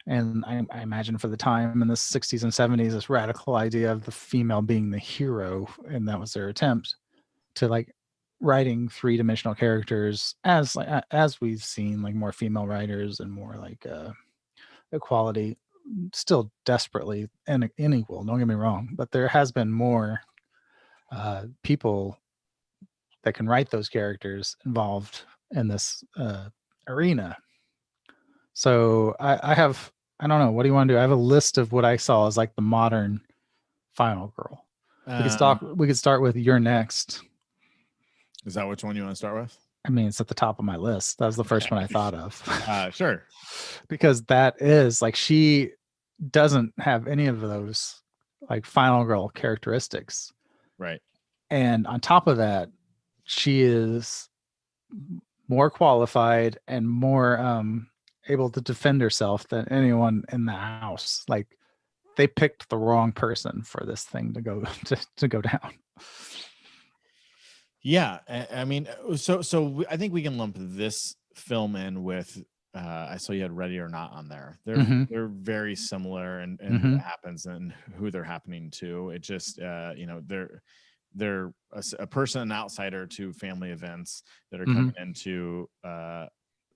And I imagine for the time in the 60s and 70s, this radical idea of the female being the hero, and that was their attempt to like writing three-dimensional characters as we've seen, like more female writers and more like equality, still desperately unequal, don't get me wrong, but there has been more people that can write those characters involved in this arena. So I have, I don't know, what do you want to do? I have a list of what I saw as like the modern Final Girl. We could start with You're Next. Is that which one you want to start with? I mean, it's at the top of my list. That was the first one I thought of. Sure. Because that is like, she doesn't have any of those like Final Girl characteristics. Right. And on top of that, she is more qualified and more able to defend herself than anyone in the house. Like they picked the wrong person for this thing to go to go down. Yeah, I mean, so I think we can lump this film in with. I saw you had Ready or Not on there. They're very similar and what happens and who they're happening to. It just you know, they're a person, an outsider to family events that are coming into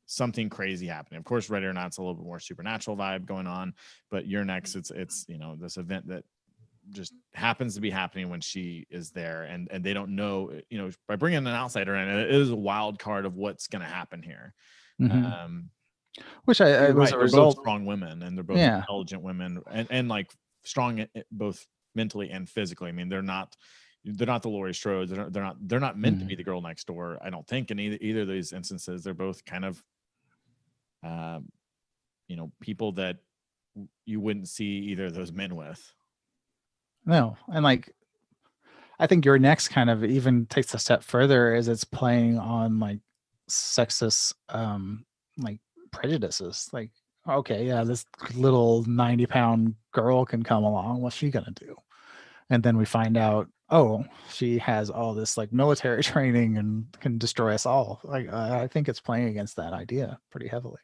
something crazy happening. Of course, Ready or Not's a little bit more supernatural vibe going on, but You're Next, it's you know, this event that just happens to be happening when she is there, and they don't know, you know, by bringing an outsider in, it is a wild card of what's going to happen here. Which I was a result. Both strong women, and they're both intelligent women, and like strong both mentally and physically. I mean, they're not the Laurie Strodes. They're not meant to be the girl next door. I don't think in either of these instances. They're both kind of you know, people that you wouldn't see either of those men with. No, and like I think Your Next kind of even takes a step further as it's playing on like sexist like prejudices. Like, okay, yeah, this little 90-pound girl can come along. What's she gonna do? And then we find out, oh, she has all this like military training and can destroy us all. Like I think it's playing against that idea pretty heavily.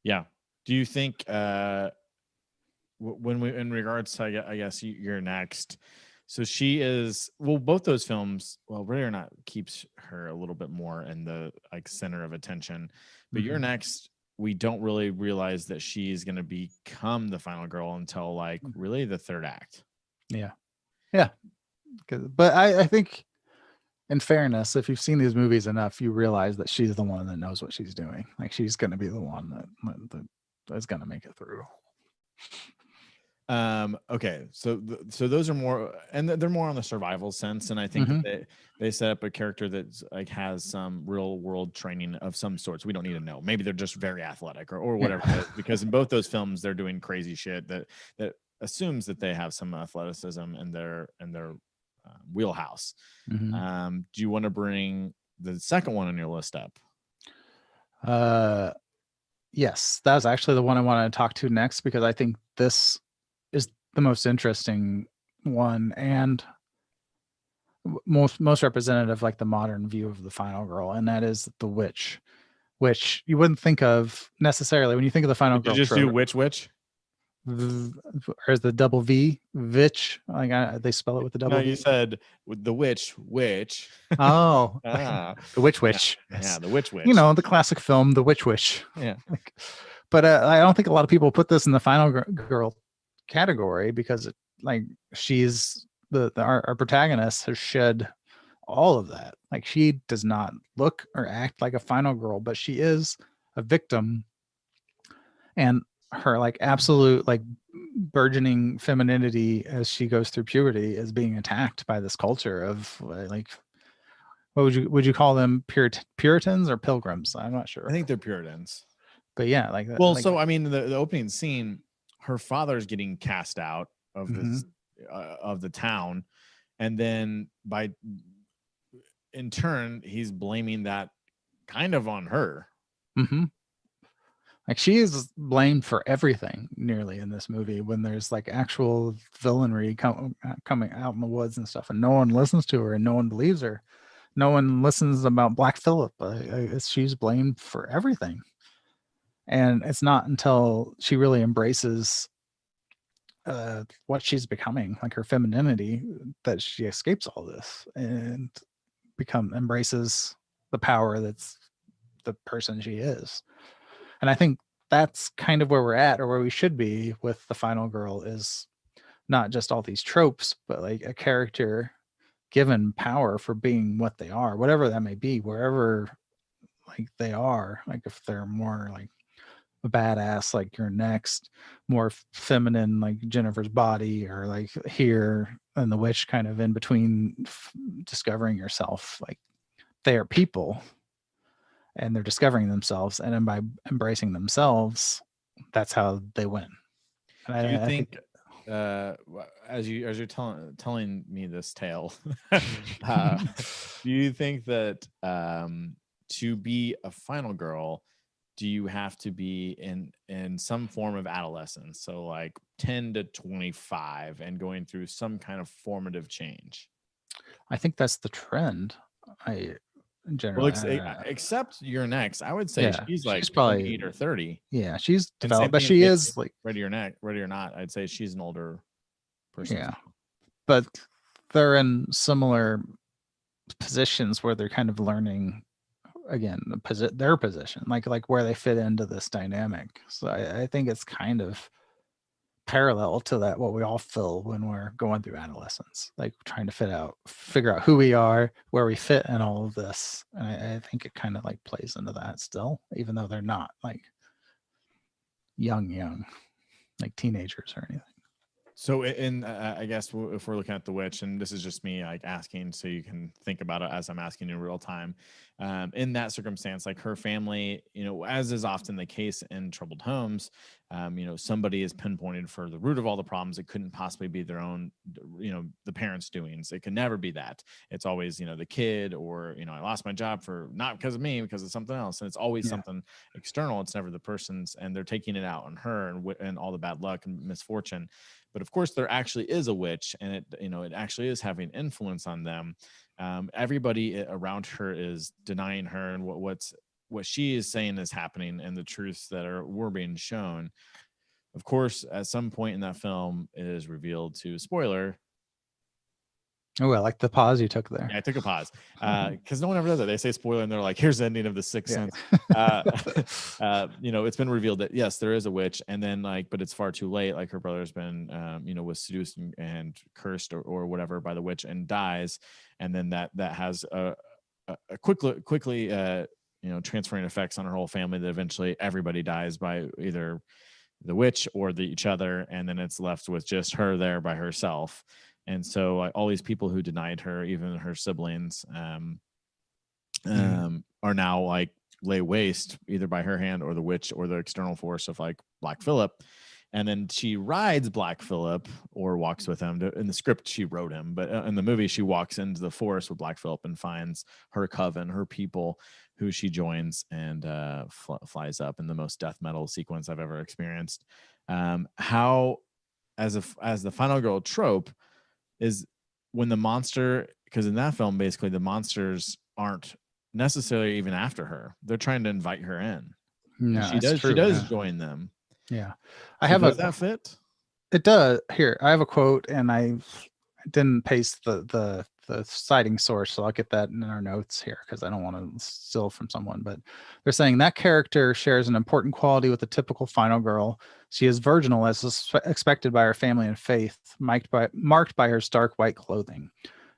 Yeah. Do you think when we, in regards to, I guess You're Next, So she is, well, both those films, well, Ready or Not keeps her a little bit more in the like center of attention. But You're Mhm. Next, we don't really realize that she's going to become the final girl until like really the third act. Yeah. But I think, in fairness, if you've seen these movies enough, you realize that she's the one that knows what she's doing. Like she's going to be the one that is going to make it through. Okay, so so those are more, and they're more on the survival sense, and I think Mhm. that they set up a character that's like has some real world training of some sorts. We don't need to know. Maybe they're just very athletic or whatever it Yeah. is, because in both those films they're doing crazy shit that assumes that they have some athleticism in their wheelhouse. Mhm. Do you want to bring the second one on your list up? Yes, that was actually the one I wanted to talk to next because I think this is the most interesting one and most representative, like the modern view of the final girl, and that is the witch, which you wouldn't think of necessarily when you think of the final Did you girl just do trope. which? Or is the double V, Vitch? Like they spell it with the No, double you V. said with the which. Oh, Ah, the Witch yeah, Witch. yeah, Yes. the witch. The classic film, The Witch Witch. Yeah. Like, but I don't think a lot of people put this in the final girl category because like she's our protagonist has shed all of that. Like she does not look or act like a final girl, but she is a victim, and her like absolute like burgeoning femininity as she goes through puberty is being attacked by this culture of like what would you call them, Puritans or pilgrims? I'm not I sure, think they're Puritans. but yeah, like that, Well, like so I mean, the opening scene, her father's getting cast out of mhm, the town, and then by in turn, he's blaming that kind of on her. mhm. Like she is blamed for everything nearly in this movie when there's like actual villainry coming out in the woods and stuff, and no one listens to her and no one believes her. No one listens about Black Phillip. She's blamed for everything, and it's not until she really embraces what she's becoming, like her femininity, that she escapes all this and embraces the power that's the person she is. And I think that's kind of where we're at, or where we should be with the final girl, is not just all these tropes, but like a character given power for being what they are, whatever that may be, wherever like they are. Like if they're more like a badass, like You're Next, more feminine, like Jennifer's Body, or like here and the witch, kind of in between, discovering yourself. Like they are people and they're discovering themselves, and then by embracing themselves, that's how they win. And Do you I think think, as you're telling me this tale, do you think that to be a final girl, do you have to be in some form of adolescence, so like 10 to 25, and going through some kind of formative change? I think that's the trend. I Well, generally, except You're Next, I would say yeah, she's like she's probably 28 or 30. yeah, she's And same developed, but thing she with is like Ready or Not, I'd say she's an older person. yeah, but they're in similar positions where they're kind of learning again their position, like where they fit into this dynamic. So I think it's kind of parallel to that, what we all feel when we're going through adolescence, like trying to figure out who we are, where we fit in all of this. And I think it kind of like plays into that still, even though they're not like young, like teenagers or anything. So, I guess if we're looking at the witch, and this is just me like asking, so you can think about it as I'm asking in real time. In that circumstance, like her family, as is often the case in troubled homes, somebody is pinpointed for the root of all the problems. It couldn't possibly be their own, the parents' doings. It can never be that. It's always, the kid, or I lost my job for not because of me, because of something else, and it's always something external. It's never the person's, and they're taking it out on her and all the bad luck and misfortune. But of course, there actually is a witch, and it actually is having influence on them. Everybody around her is denying her, and what she is saying is happening, and the truths that were being shown. Of course, at some point in that film, it is revealed to, spoiler, Oh, I like the pause you took there. Yeah, I took a pause because no one ever does that. They say spoiler and they're like, "Here's the ending of the Sixth Yeah. Sense." It's been revealed that yes, there is a witch, and then but it's far too late. Like her brother's been, was seduced and cursed or whatever by the witch and dies, and then that has a quickly transferring effects on her whole family. That eventually everybody dies by either the witch or each other, and then it's left with just her there by herself. And so all these people who denied her, even her siblings, are now like lay waste either by her hand or the witch or the external force of like Black Phillip. And then she rides Black Phillip or walks with him. In the script, she wrote him, but in the movie, she walks into the forest with Black Phillip and finds her coven, her people, who she joins and flies up in the most death metal sequence I've ever experienced. How, as the final girl trope, is when the monster, because in that film, basically the monsters aren't necessarily even after her. They're trying to invite her in. No, And she that's does. true. She does Yeah. join them. Yeah. So does that fit? It does. Here, I have a quote, and I didn't paste the citing source, so I'll get that in our notes here because I don't want to steal from someone. But they're saying that character shares an important quality with the typical final girl. She is virginal as expected by her family and faith, marked by her stark white clothing.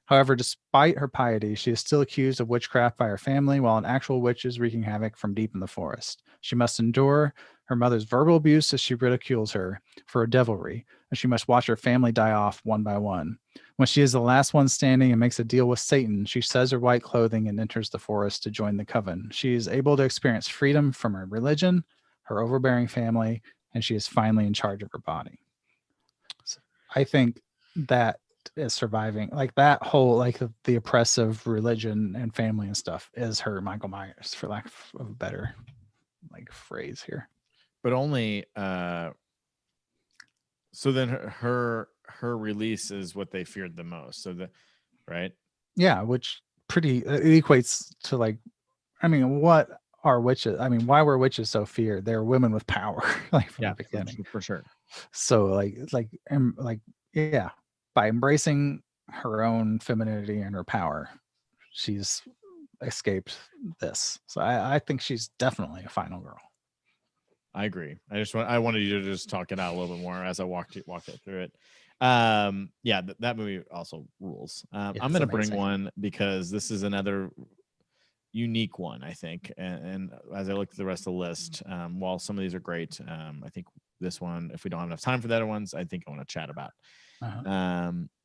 However, despite her piety, she is still accused of witchcraft by her family, while an actual witch is wreaking havoc from deep in the forest. She must endure her mother's verbal abuse as she ridicules her for her devilry, and she must watch her family die off one by one. When she is the last one standing and makes a deal with Satan, she says her white clothing and enters the forest to join the coven. She is able to experience freedom from her religion, her overbearing family, and she is finally in charge of her body. So I think that is surviving, like that whole, like the oppressive religion and family and stuff is her Michael Myers, for lack of a better like phrase here. But only so then her release is what they feared the most. So right? Yeah, which pretty it equates to like, I mean, what are witches? I mean, why were witches so feared? They're women with power, like from the beginning. For sure. So like yeah, by embracing her own femininity and her power, she's escaped this. So I think she's definitely a final girl. I agree. I wanted you to just talk it out a little bit more as I walked it through it. That movie also rules. I'm going to bring one because this is another unique one, I think. And as I look at the rest of the list, while some of these are great, I think this one, if we don't have enough time for the other ones, I think I want to chat about.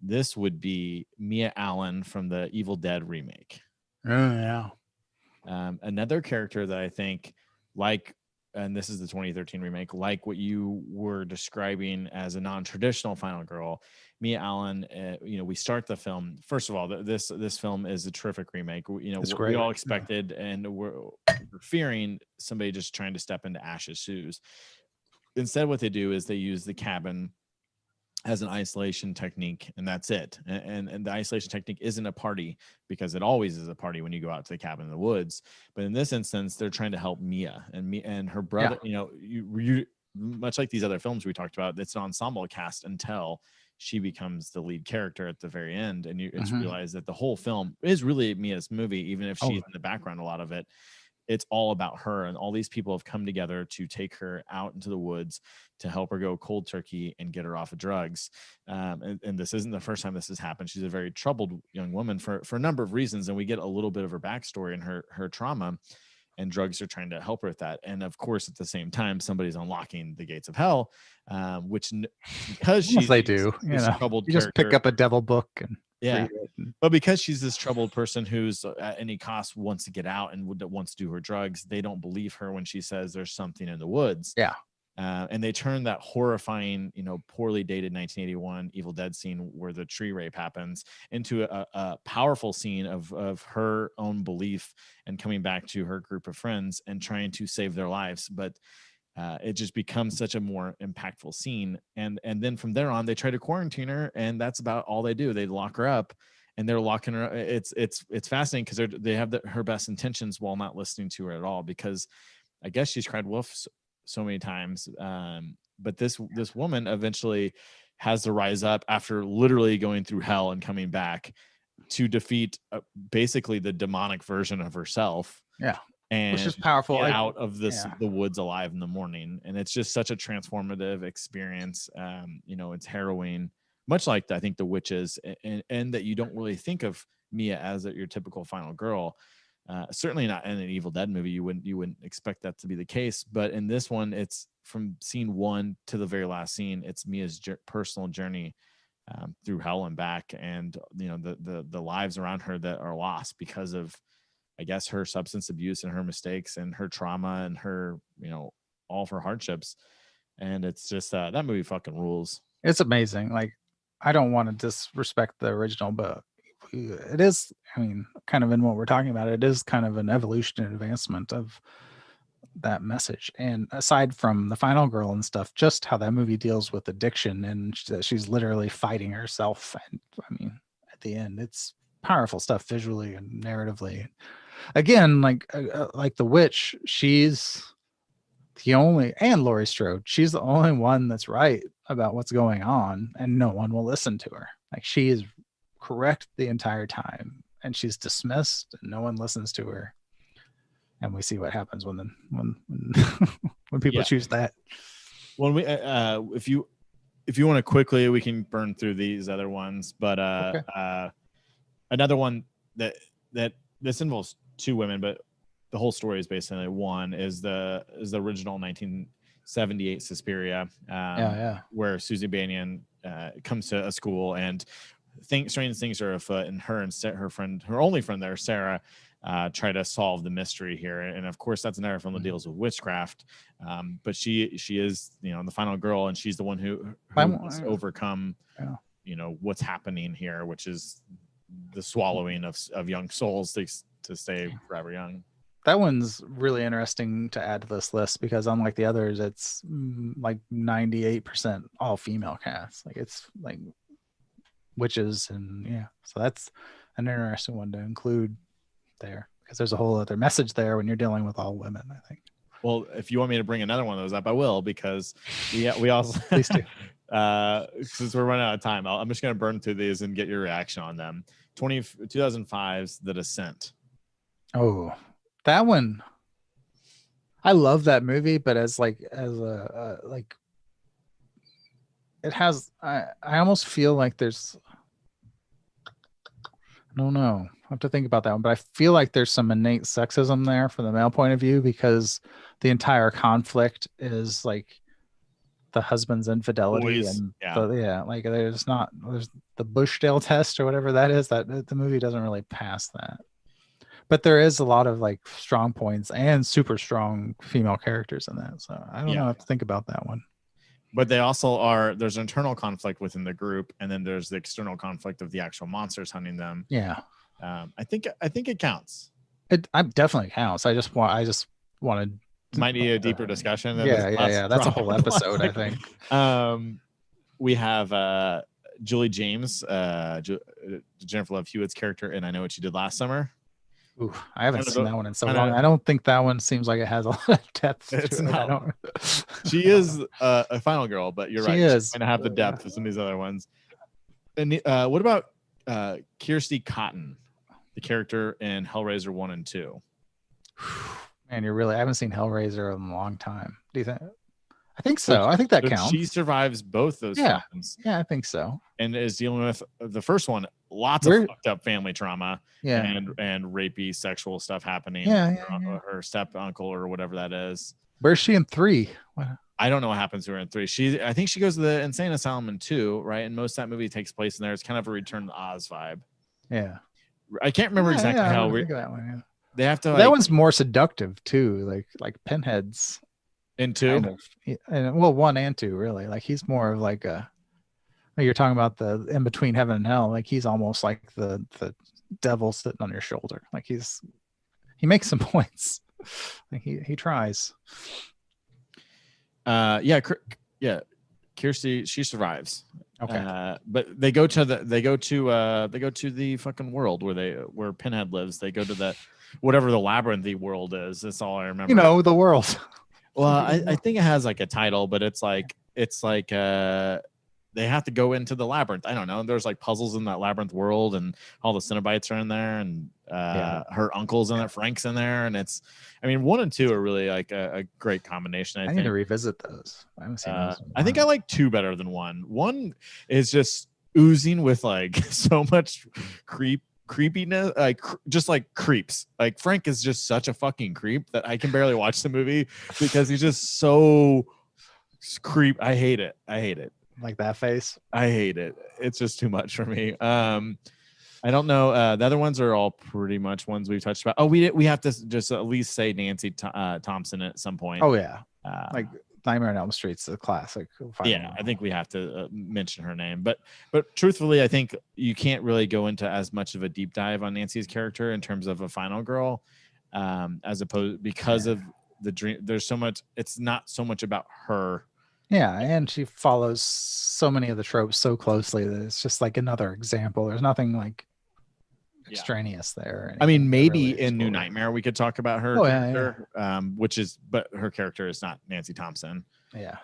This would be Mia Allen from the Evil Dead remake. Oh yeah. Another character that I think, like, and this is the 2013 remake, like what you were describing as a non-traditional final girl, Mia Allen, we start the film. First of all, this film is a terrific remake. We all expected and we're fearing somebody just trying to step into Ash's shoes. Instead, what they do is they use the cabin as an isolation technique, and that's it. And the isolation technique isn't a party, because it always is a party when you go out to the cabin in the woods. But in this instance, they're trying to help Mia and her brother. Yeah. You much like these other films we talked about, it's an ensemble cast until she becomes the lead character at the very end, and it's realized that the whole film is really Mia's movie, even if she's in the background a lot of it. It's all about her, and all these people have come together to take her out into the woods to help her go cold turkey and get her off of drugs. And this isn't the first time this has happened. She's a very troubled young woman for a number of reasons, and we get a little bit of her backstory and her trauma, and drugs are trying to help her with that. And of course, at the same time, somebody's unlocking the gates of hell, which because she's they do, troubled you just character, pick up a devil book and yeah. But because she's this troubled person who's at any cost wants to get out and wants to do her drugs, they don't believe her when she says there's something in the woods. Yeah. And they turn that horrifying, poorly dated 1981 Evil Dead scene where the tree rape happens into a powerful scene of her own belief and coming back to her group of friends and trying to save their lives. But it just becomes such a more impactful scene. And then from there on, they try to quarantine her, and that's about all they do. They lock her up, and they're locking her. It's fascinating because they have her best intentions while not listening to her at all, because I guess she's cried wolf so many times. But this woman eventually has to rise up after literally going through hell and coming back to defeat basically the demonic version of herself. Yeah. And which is powerful. get out of yeah. the woods alive in the morning. And it's just such a transformative experience. It's harrowing, much like I think the witches, and that you don't really think of Mia as your typical final girl. Certainly not in an Evil Dead movie. You wouldn't expect that to be the case. But in this one, it's from scene 1 to the very last scene. It's Mia's personal journey through hell and back, and the lives around her that are lost because of, I guess, her substance abuse and her mistakes and her trauma and her, all of her hardships. And it's just that movie fucking rules. It's amazing. Like, I don't want to disrespect the original, but it is, I mean, kind of in what we're talking about, it is kind of an evolution and advancement of that message. And aside from the final girl and stuff, just how that movie deals with addiction, and she's literally fighting herself. And I mean, at the end, it's powerful stuff visually and narratively. Again, like the witch, she's the only, and Laurie Strode, she's the only one that's right about what's going on, and no one will listen to her. Like, she is correct the entire time, and she's dismissed, and no one listens to her. And we see what happens when when people choose that. When we if you want to quickly, we can burn through these other ones, but okay. Another one that this involves 2 women, but the whole story is basically one, is the original 1978 Suspiria, where Susie Bannion comes to a school, and strange things are afoot, and her and her only friend there, Sarah, try to solve the mystery here. And of course, that's another film that deals with witchcraft. But she is, the final girl, and she's the one who must overcome, what's happening here, which is the swallowing of young souls to stay forever young. That one's really interesting to add to this list, because unlike the others, it's like 98% all female cast. Like, it's like witches, and so that's an interesting one to include there, because there's a whole other message there when you're dealing with all women, I think. Well, if you want me to bring another one of those up, I will, because we also please do. Since we're running out of time, I'm just going to burn through these and get your reaction on them. 2005's The Descent. Oh, that one. I love that movie, but it has, I almost feel like there's, I don't know. I have to think about that one, but I feel like there's some innate sexism there from the male point of view, because the entire conflict is like the husband's infidelity. Boys, and like there's the Bushdale test or whatever that is, that the movie doesn't really pass that. But there is a lot of like strong points and super strong female characters in that. So I don't know how to think about that one. But they also there's internal conflict within the group, and then there's the external conflict of the actual monsters hunting them. Yeah. I think it counts. It definitely counts. I just wanted. Might need a deeper discussion. Yeah. That's a whole episode, I think. We have Julie James, Jennifer Love Hewitt's character, and I Know What You Did Last Summer. Ooh, I haven't seen that one in so long. I don't think that one seems like it has a lot of depth. She is a final girl, but you're right. She's going to have the depth of some of these other ones. And what about Kirsty Cotton, the character in Hellraiser 1 and 2? Man, I haven't seen Hellraiser in a long time. Do you think? I think so. I think that counts. She survives both those films. Yeah, I think so. And is dealing with the first one, lots of fucked up family trauma, and rapey sexual stuff happening. Her step uncle or whatever that is. Where's she in 3? I don't know what happens to her in 3. I think she goes to the insane asylum in 2, right? And most of that movie takes place in there. It's kind of a Return to Oz vibe. Yeah. I can't remember exactly how that one. They have to. That one's more seductive too, like Pinhead's. In 2, and 1 and 2, really. Like, he's more of like you're talking about the in between heaven and hell. Like, he's almost like the devil sitting on your shoulder. Like, he makes some points. Like, he tries. Kirsty, she survives. Okay. But they go to the fucking world where Pinhead lives. They go to the whatever the labyrinthy world is. That's all I remember. The world. Well, I think it has like a title, but it's like they have to go into the labyrinth. I don't know. There's like puzzles in that labyrinth world, and all the Cenobites are in there, and her uncle's in there, Frank's in there, and it's. I mean, 1 and 2 are really like a great combination. I need think. to revisit those. I haven't seen those. I think I like 2 better than 1. 1 is just oozing with like so much creepiness, like just like creeps. Like Frank is just such a fucking creep that I can barely watch the movie because he's just so creep. I hate it. Like that face. I hate it. It's just too much for me. I don't know. The other ones are all pretty much ones we've touched about. Oh, we have to just at least say Nancy Thompson at some point. Oh yeah, like Nightmare on Elm Street's a classic. Yeah, I think we have to mention her name. But truthfully, I think you can't really go into as much of a deep dive on Nancy's character in terms of a final girl, as opposed because of the dream. There's so much. It's not so much about her. Yeah, and she follows so many of the tropes so closely that it's just like another example. There's nothing like extraneous there. I mean, maybe really in New Nightmare we could talk about her character, which is, but her character is not Nancy Thompson. Yeah.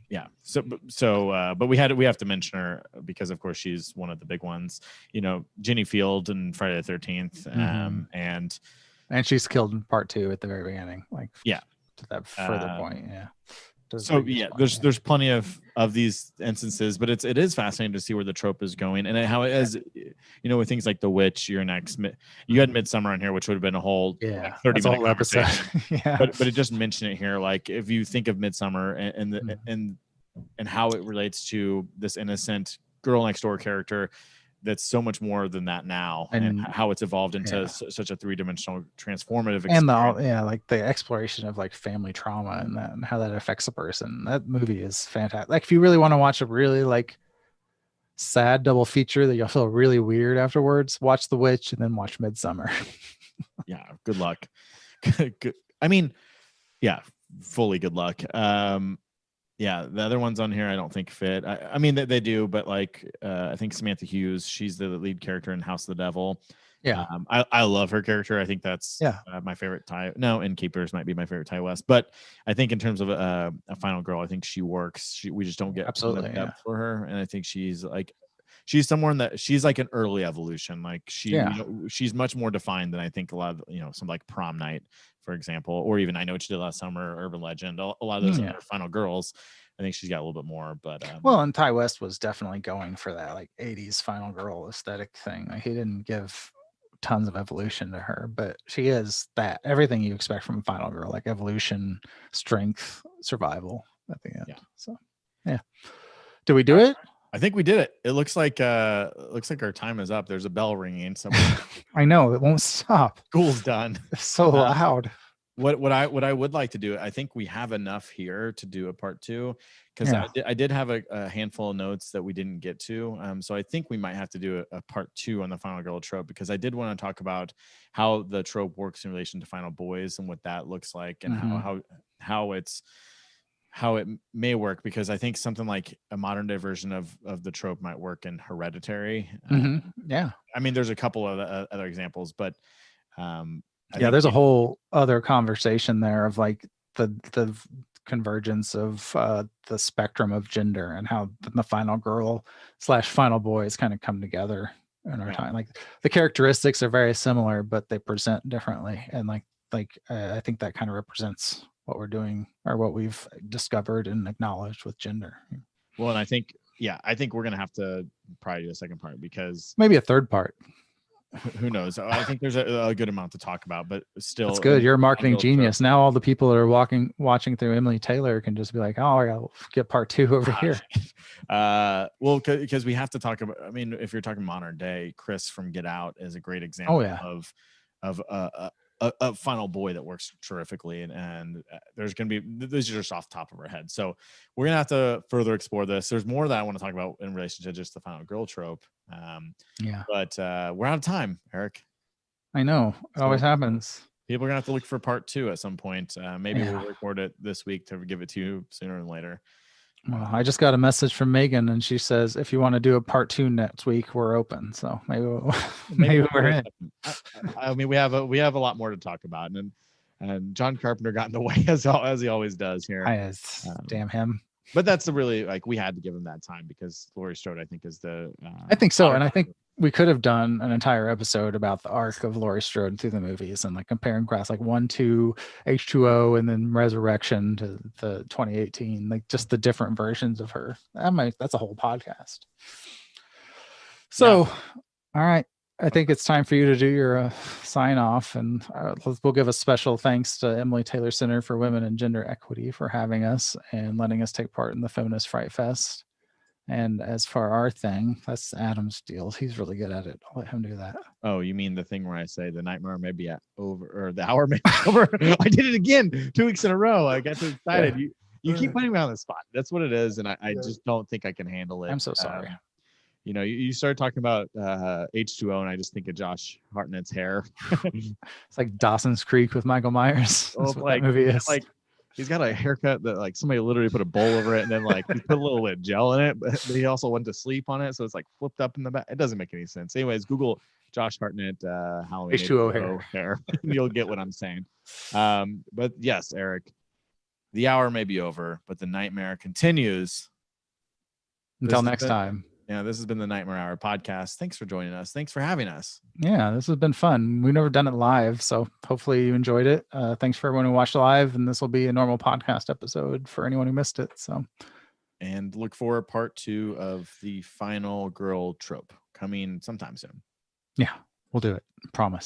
Yeah. But we have to mention her because, of course, she's one of the big ones. You know, Jenny Field in Friday the 13th, and she's killed in part 2 at the very beginning. Like, to that further point. Yeah. So there's plenty of these instances, but it is fascinating to see where the trope is going and how it is, you know, with things like The Witch. You had Midsummer on here, which would have been a whole 30-minute episode. But it just mentioned it here. Like if you think of Midsummer and how it relates to this innocent girl next door character, that's so much more than that now, and how it's evolved into such a 3-dimensional transformative experience. And like the exploration of like family trauma and how that affects a person. That movie is fantastic. Like if you really want to watch a really like sad double feature that you'll feel really weird afterwards, watch The Witch and then watch Midsummer. Yeah, good luck. Good. I mean, yeah, fully good luck. Yeah, the other ones on here I don't think fit. I mean they do, but like I think Samantha Hughes, she's the lead character in House of the Devil. Yeah, I love her character. I think that's my favorite Ty. No, Innkeepers might be my favorite Ty West, but I think in terms of a final girl, I think she works. We just don't get absolutely depth for her, and I think she's someone that she's like an early evolution. Like she's much more defined than I think a lot of some like Prom Night, for example, or even I Know What You Did Last Summer, Urban Legend. A lot of those other final girls, I think she's got a little bit more. But and Ty West was definitely going for that like 80s final girl aesthetic thing. Like he didn't give tons of evolution to her, but she is that everything you expect from a final girl, like evolution, strength, survival at the end. So did we do it? I think we did it. It looks like our time is up. There's a bell ringing. I know it won't stop. School's done. It's so loud. What I would like to do, I think we have enough here to do a part 2 because I did have a handful of notes that we didn't get to. So I think we might have to do a part 2 on the final girl trope because I did want to talk about how the trope works in relation to final boys and what that looks like and how it may work, because I think something like a modern day version of the trope might work in Hereditary. I mean, there's a couple of other examples, but there's a whole other conversation there of like the convergence of the spectrum of gender and how the final girl / final boys kind of come together in our time. Like the characteristics are very similar, but they present differently. And I think that kind of represents what we're doing or what we've discovered and acknowledged with gender. Well, and I think we're going to have to probably do a second part because maybe a third part. Who knows? I think there's a good amount to talk about, but still, it's good. You're a marketing genius. Now all the people that are watching through Emily Taylor can just be like, "Oh, I gotta get part 2 over here." Well, because we have to talk about. I mean, if you're talking modern day, Chris from Get Out is a great example of a final boy that works terrifically, and there's going to be, these are just off the top of our head, so we're gonna have to further explore this. There's more that I want to talk about in relation to just the final girl trope, but we're out of time, Eric. I know it always happens. People are gonna have to look for part 2 at some point. Maybe we'll record it this week to give it to you sooner than later. Well, I just got a message from Megan, and she says if you want to do a part 2 next week, we're open. So maybe we're in. I mean, we have a lot more to talk about, and John Carpenter got in the way as he always does here. Damn him. But that's a really like we had to give him that time because Laurie Strode, I think, is the. I think so, and I think we could have done an entire episode about the arc of Laurie Strode through the movies and like comparing class like 1, 2, H2O, and then Resurrection to the 2018, like just the different versions of her. That's a whole podcast. So, all right. I think it's time for you to do your sign off, and we'll give a special thanks to Emily Taylor Center for Women and Gender Equity for having us and letting us take part in the Feminist Fright Fest. And as for our thing, that's Adam's deal. He's really good at it. I'll let him do that. Oh, you mean the thing where I say the nightmare may be over or the hour may be over? I did it again 2 weeks in a row. I got so excited. Yeah. You keep putting me on the spot. That's what it is, and I just don't think I can handle it. I'm so sorry. You started talking about H2O, and I just think of Josh Hartnett's hair. It's like Dawson's Creek with Michael Myers. That's what that movie is. Like he's got a haircut that like somebody literally put a bowl over it, and then like he put a little bit of gel in it, but he also went to sleep on it, so it's like flipped up in the back. It doesn't make any sense. Anyways, Google Josh Hartnett Halloween H2O hair. You'll get what I'm saying. But yes, Eric, the hour may be over, but the nightmare continues. Until next time. Yeah, this has been the Nightmare Hour podcast. Thanks for joining us. Thanks for having us. Yeah, this has been fun. We've never done it live, so hopefully you enjoyed it. Thanks for everyone who watched live, and this will be a normal podcast episode for anyone who missed it. So, and look for part 2 of the final girl trope coming sometime soon. Yeah, we'll do it. Promise.